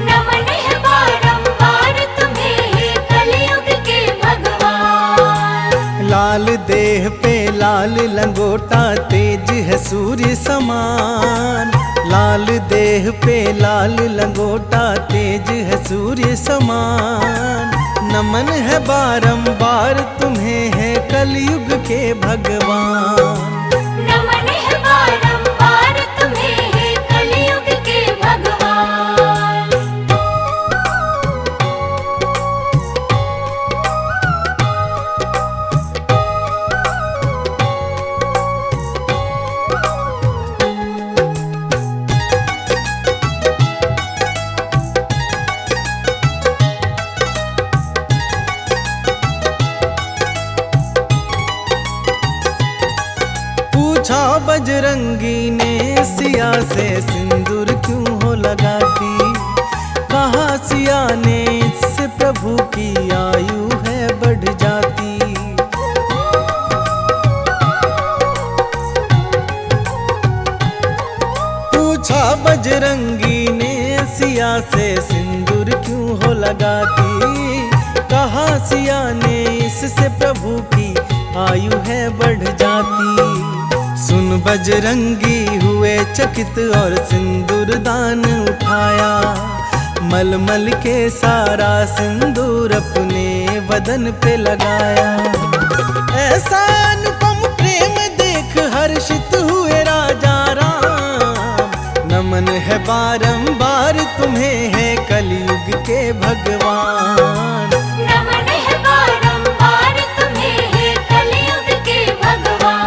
नमन है बारंबार तुम्हें है कलयुग के भगवान। लाल देह पे लाल लंगोटा तेज है सूर्य समान। लाल देह पे लाल लंगोटा तेज है सूर्य समान। नमन है बारंबार तुम्हें है कलयुग के भगवान। नमन है बारंबार तुम्हें है कलयुग के भगवान। पूछा बजरंगी ने सिया से सिंदूर क्यों हो लगाती। कहा सिया ने इससे प्रभु की आयु है बढ़ जाती। पूछा बजरंगी ने सिया से सिंदूर क्यों हो लगाती। कहा सिया ने इससे प्रभु की आयु है बढ़ जाती। सुन बजरंगी हुए चकित और सिंदूर दान उठाया। मलमल के सारा सिंदूर अपने बदन पे लगाया। ऐसा अनुपम प्रेम देख हर्षित हुए राजा राम। नमन है बारंबार तुम्हें है कलयुग के भगवान। नमन है बारंबार तुम्हें है कलयुग के भगवान।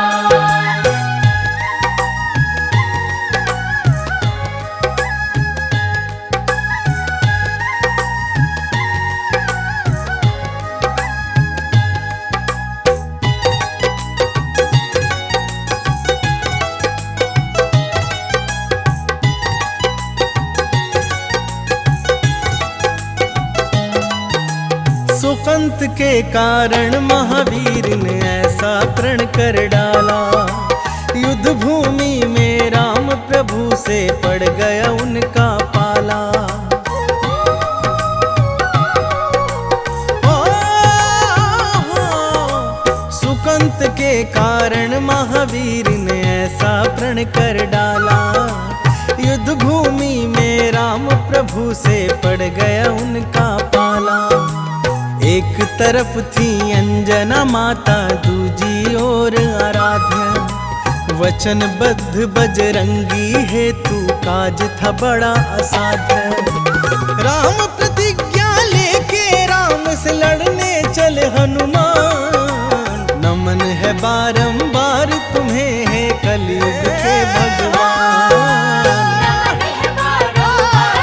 सुकंत के कारण महावीर ने ऐसा प्रण कर डाला। युद्ध भूमि में राम प्रभु से पड़ गया उनका पाला। सुकंत के कारण महावीर ने ऐसा प्रण कर डाला। युद्ध भूमि में राम प्रभु से पड़ गया उनका पाला। एक तरफ थी अंजना माता दूजी ओर आराध्या। वचनबद्ध बजरंगी हेतु काज था बड़ा असाध्य। राम प्रतिज्ञा लेके राम से लड़ने चले हनुमान। नमन है बारंबार तुम्हें है कलयुग के भगवान। नमन है बारंबार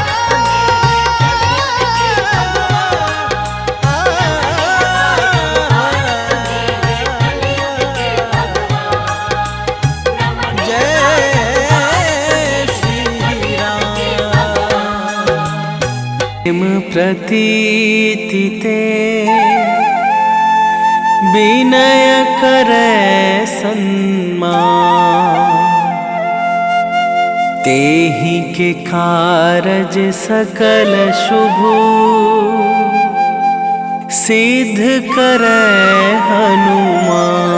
प्रतीति ते विनय करे सन्मान। तेहि के कारज सकल शुभ सिद्ध करे हनुमान।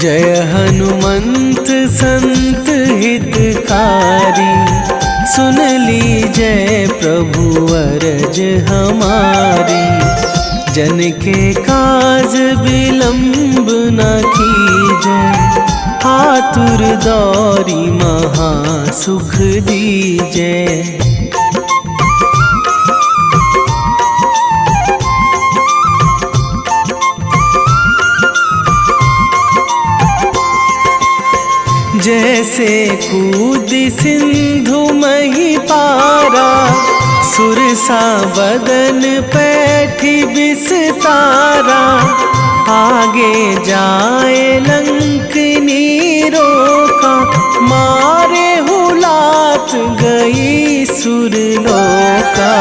जय हनुमान हनुमंत संत हितकारी, सुन लीजय प्रभु अरज हमारी। जन के काज विलंब न कीजय, आतुर दौरी महा सुख दीजय। जैसे कूद सिंधु मही पारा, सुरसा बदन पैठी बिस्तारा। आगे जाए लंकनी रोका, मारे हुलात गई सुरलोका।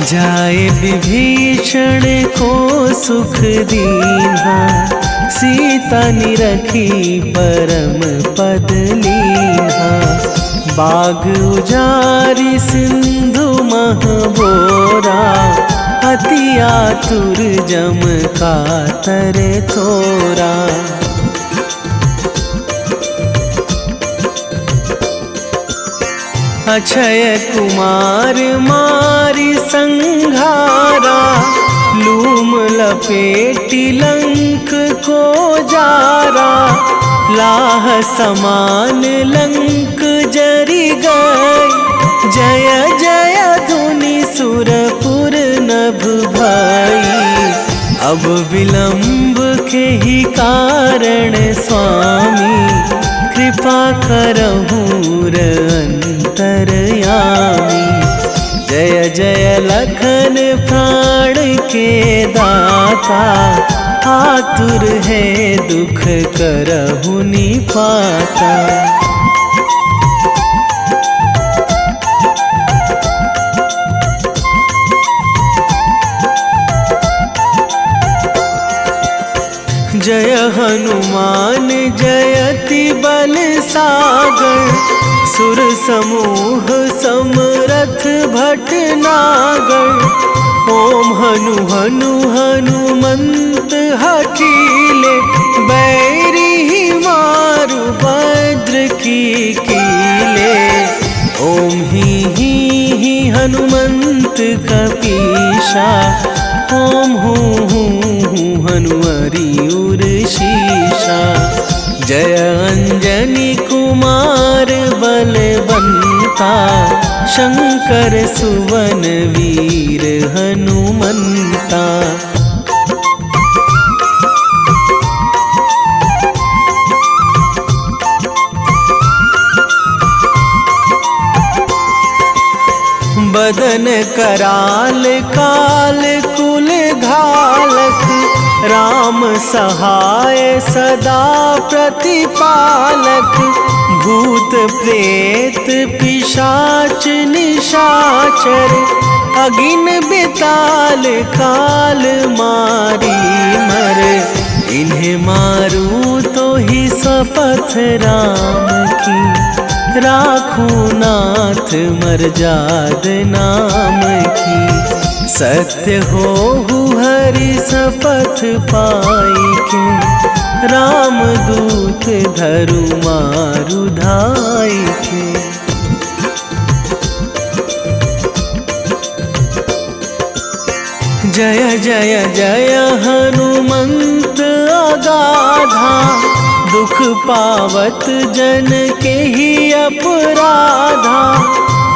जाए विभीषण को सुख दीन्हा, सीता निरखी परम पद लीन्हा। बाग उजारी सिंधु महबोरा, अति आतुर जम कातर थोरा। अक्षय कुमार मारी संघारा, लूम लपेटी लंक को जारा। लाह समान लंक जरी गई, जय जय धुनि सुरपुर नभ भई। अब विलंब के ही कारण स्वामी, कृपा करहूँ अंतरयामी। जय जय लखन प्राण के दाता, आतुर है दुख करहु निपाता। जय हनुमान जयति बल सागर, सुर समूह समरथ भटनागर। ओम हनु हनु हनुमंत हठीले, बैरी ही मारु भद्र की कीले। ओम ही हनुमंत कपीशा, ओम हूँ हनुमरी उर शीशा। जय अंजनी कुमार बलवंता, शंकर सुवन वीर हनुमंता। बदन कराल काल कुल घालक, राम सहाय सदा प्रतिपालक। भूत प्रेत पिशाच निशाचर, अगिन बिताल काल मारी मर। इन्हें मारूं तो ही शपथ राम की, राखूं नाथ मर्याद नाम की। सत्य हो हरि शपथ पाई के, राम दूत धरु मारु धाई के। जय जय जय हनुमंत अगाधा, दुख पावत जन के ही अपराधा।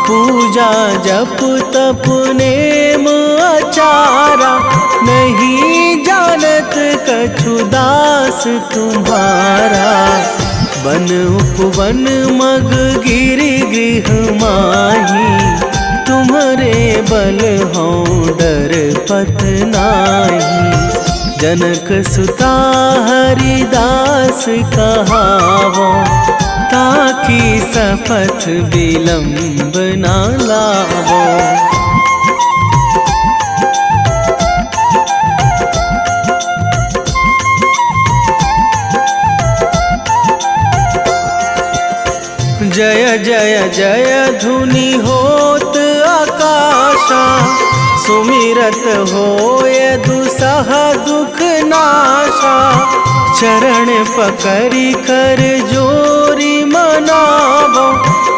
पूजा जप तप नेम आचारा, नहीं जानत कछु दास तुम्हारा। बन उपवन मग गिरि गृह माही, तुम्हारे बल हों डर पत नाही। जनक सुता हरिदास कहावो, ताकि शपथ विलंब ना लावो। जय जय जय धुनि होत आकाशा, सुमिरत होय दुसह दुख नाशा। चरण पकड़ी कर जोरी मनावो,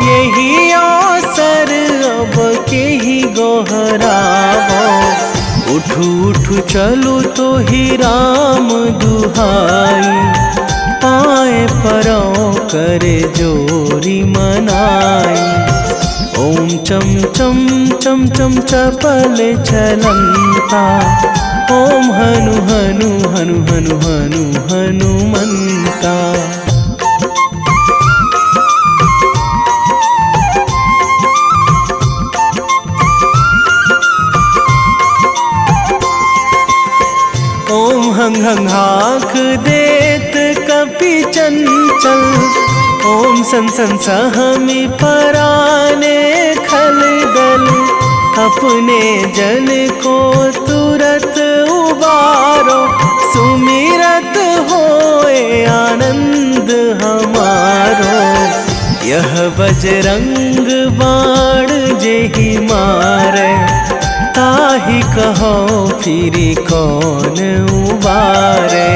यही अवसर अब के ही गोहरावो। उठू उठू चलू तो ही राम दुहाई, पाए परो करे जोरी मनाई। ओम चम चम चम चम चपल चलंता, ओम हनु हनु हनु हनु हनु हनुमंता। ओम हंग हंग हाक देत कपि चंचल, ओम सन सन सहमी पराने खल दल। अपने जन को तुरत उबारो, सुमिरत होए आनंद हमारो। यह बजरंग बाण जेहि मारे, ताहि कहो फिरी कौन उबारे।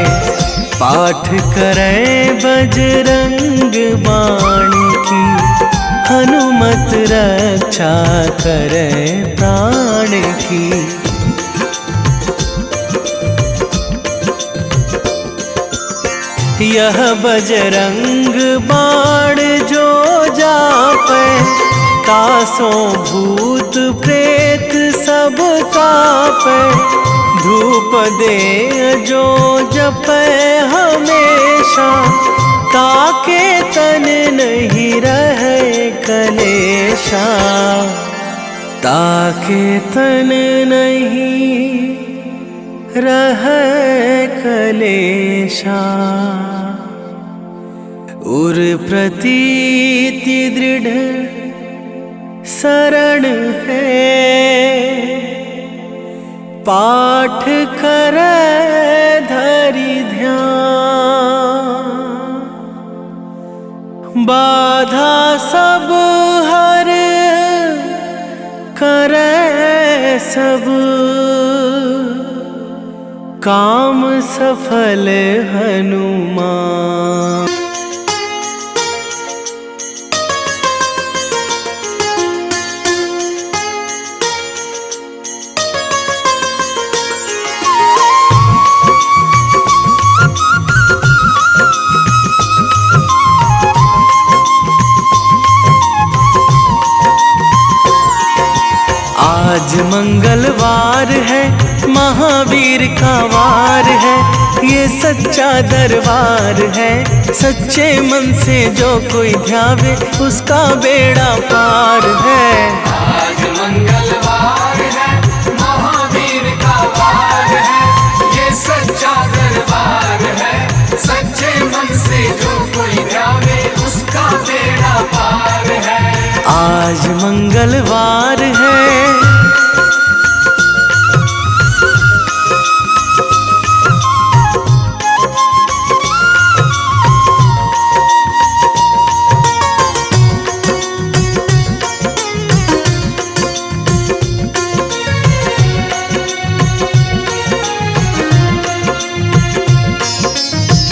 पाठ करें बजरंग बाण की, हनुमत रक्षा करें प्राण की। यह बजरंग बाण जो जापे, तासों भूत प्रेत सब कापे। धूप दे जो जपे हमेशा, ताके तन नहीं रहे कलेशा। ताके तन नहीं रहे कलेशा। उर प्रतीति दृढ़ शरण है, पाठ करे धरि ध्यान। बाधा सब हर करे सब, काम सफल हनुमान। आज मंगलवार है, महावीर का वार है। ये सच्चा दरबार है, सच्चे मन से जो कोई ध्यावे उसका बेड़ा पार है। आज मंगलवार है, महावीर का वार है। ये सच्चा दरबार है, सच्चे मन से जो कोई ध्यावे उसका बेड़ा पार है। आज मंगलवार है,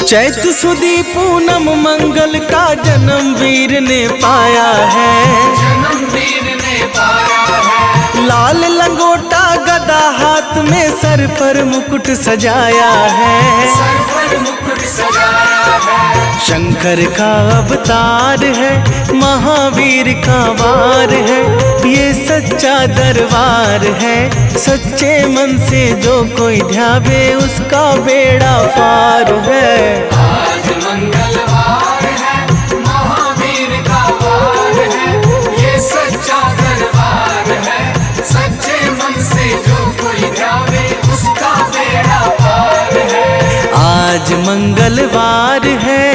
चैत सुदी पूनम मंगल का जन्म वीर ने पाया है। जन्म वीर ने पाया है। लाल लंगोटा गदा हाथ में, सर पर मुकुट सजाया है। सर पर मुकुट सजाया है। शंकर का अवतार है, महावीर का वार है। ये सच्चा दरबार है, सच्चे मन से जो कोई ध्यावे उसका बेड़ा पार है। आज मंगलवार है, महावीर का वार है। ये सच्चा दरबार है, सच्चे मन से जो कोई ध्यावे उसका बेड़ा पार है। आज मंगलवार है,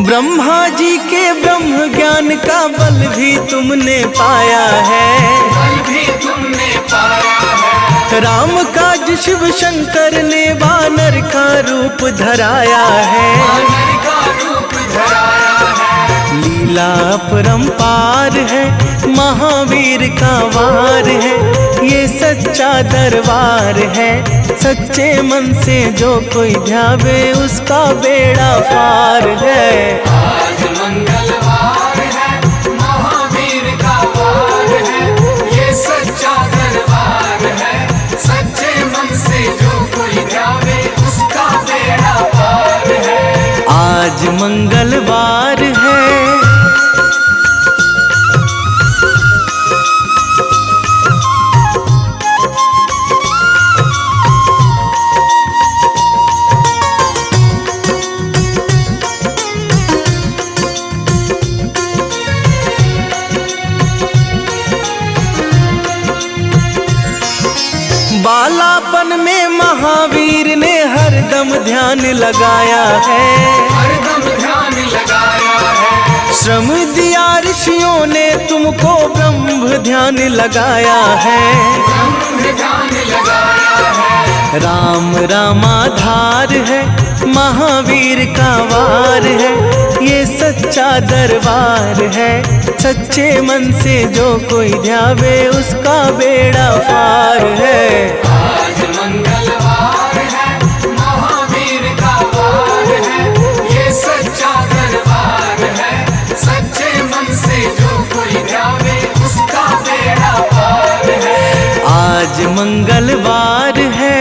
ब्रह्मा जी के ब्रह्म ज्ञान का बल भी तुमने पाया है। बल भी तुमने पाया है। राम काज शिव शंकर ने वानर का रूप धराया है। वानर का रूप धराया है। लीला अपरंपार है, महावीर का वार है, ये सच्चा दरबार है। सच्चे मन से जो कोई ध्यावे उसका बेड़ा पार है। आज मंगलवार है, महावीर का वार है, ये सच्चा दरबार है। सच्चे मन से जो कोई ध्यावे उसका बेड़ा पार है। आज मंगलवार है। बालापन में महावीर ने हरदम ध्यान लगाया है। हरदम ध्यान लगाया है। श्रम दिया ऋषियों ने तुमको, ब्रह्म ध्यान लगाया है। ब्रह्म ध्यान लगाया है। राम रामाधार है, महावीर का वार है, ये सच्चा दरबार है। सच्चे मन से जो कोई ध्यावे उसका बेड़ा पार है। आज मंगलवार है, महावीर का वार है, ये सच्चा दरबार है। सच्चे मन से जो कोई ध्यावे उसका बेड़ा पार है। आज मंगलवार है।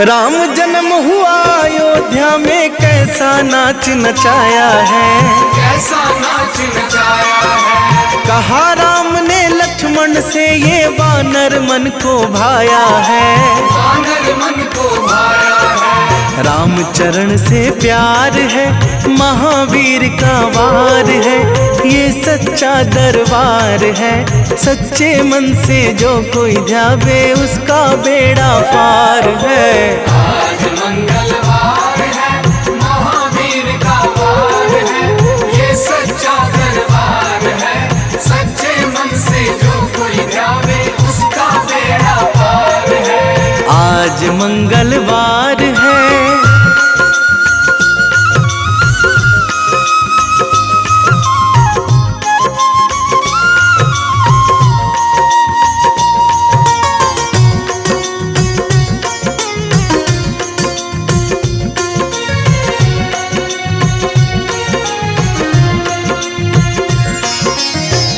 राम जन्म हुआ अयोध्या में, कैसा नाच नचाया है। कैसा नाच नचाया है। कहा राम ने लक्ष्मण से, ये वानर मन को भाया है। वानर मन को भाया है। राम चरण से प्यार है, महावीर का वार है, ये सच्चा दरबार है। सच्चे मन से जो कोई ध्यावे उसका बेड़ा पार है। आज मंगलवार है, महावीर का वार है, ये सच्चा दरबार है। सच्चे मन से जो कोई ध्यावे उसका बेड़ा पार है। आज मंगलवार है।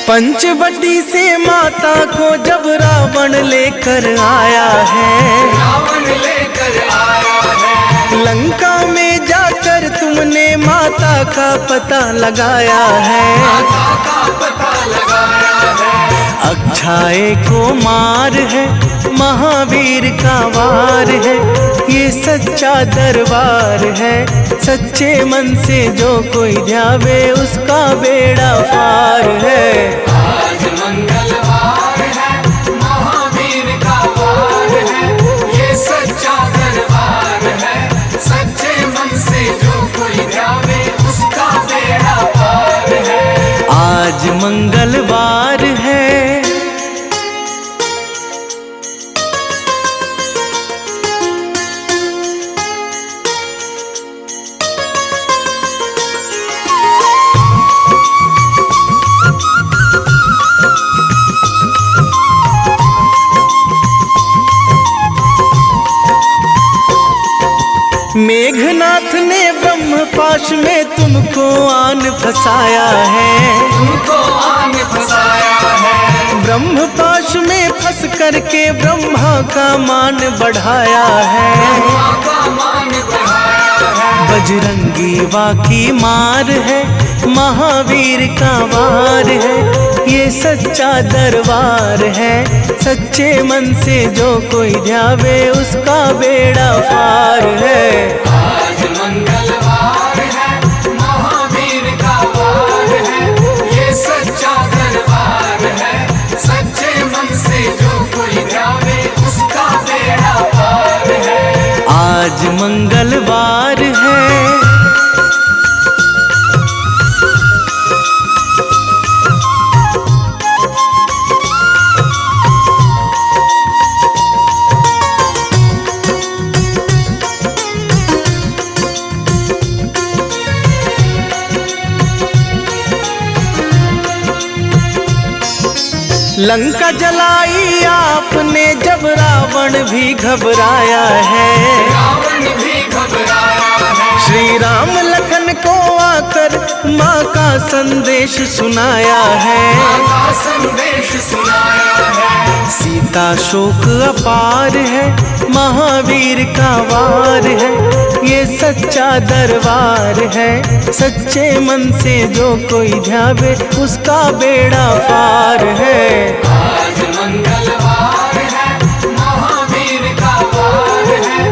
पंचवटी से माता को जब रावण लेकर आया है। रावण लेकर आया है। लंका में जाकर तुमने माता का पता लगाया है। माता का पता लगाया है। अक्षय को मार है, महावीर का वार है, ये सच्चा दरबार है। सच्चे मन से जो कोई ध्यावे उसका बेड़ा पार है। आज मंगलवार है, महावीर का वार है, ये सच्चा दरबार है। सच्चे मन से जो कोई ध्यावे उसका बेड़ा पार है। आज मंगलवार है। मेघनाथ ने ब्रह्म पाश में तुमको आन फंसाया है। तुमको आन फंसाया है। ब्रह्म पाश में फंस करके ब्रह्मा का मान बढ़ाया है। ब्रह्मा का मान बढ़ाया है। बजरंगी वाकी मार है, महावीर का वार है, ये सच्चा दरबार है। सच्चे मन से जो कोई ध्यावे उसका बेड़ा पार है। आज मंगलवार है, महावीर का लंका जलाई आपने जब रावण भी घबराया है। रावण भी घबराया है। श्री राम लखन को आकर माँ का संदेश सुनाया है। माँ का संदेश सुनाया है। सीता शोक अपार है, महावीर का वार है, ये सच्चा दरबार है। सच्चे मन से जो कोई ध्यावे उसका बेड़ा पार है। आज मंगलवार है, महावीर का वार है,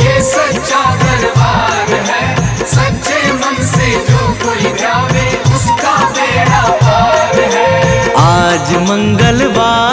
ये सच्चा दरबार है। सच्चे मन से जो कोई ध्यावे उसका बेड़ा पार है। आज मंगलवार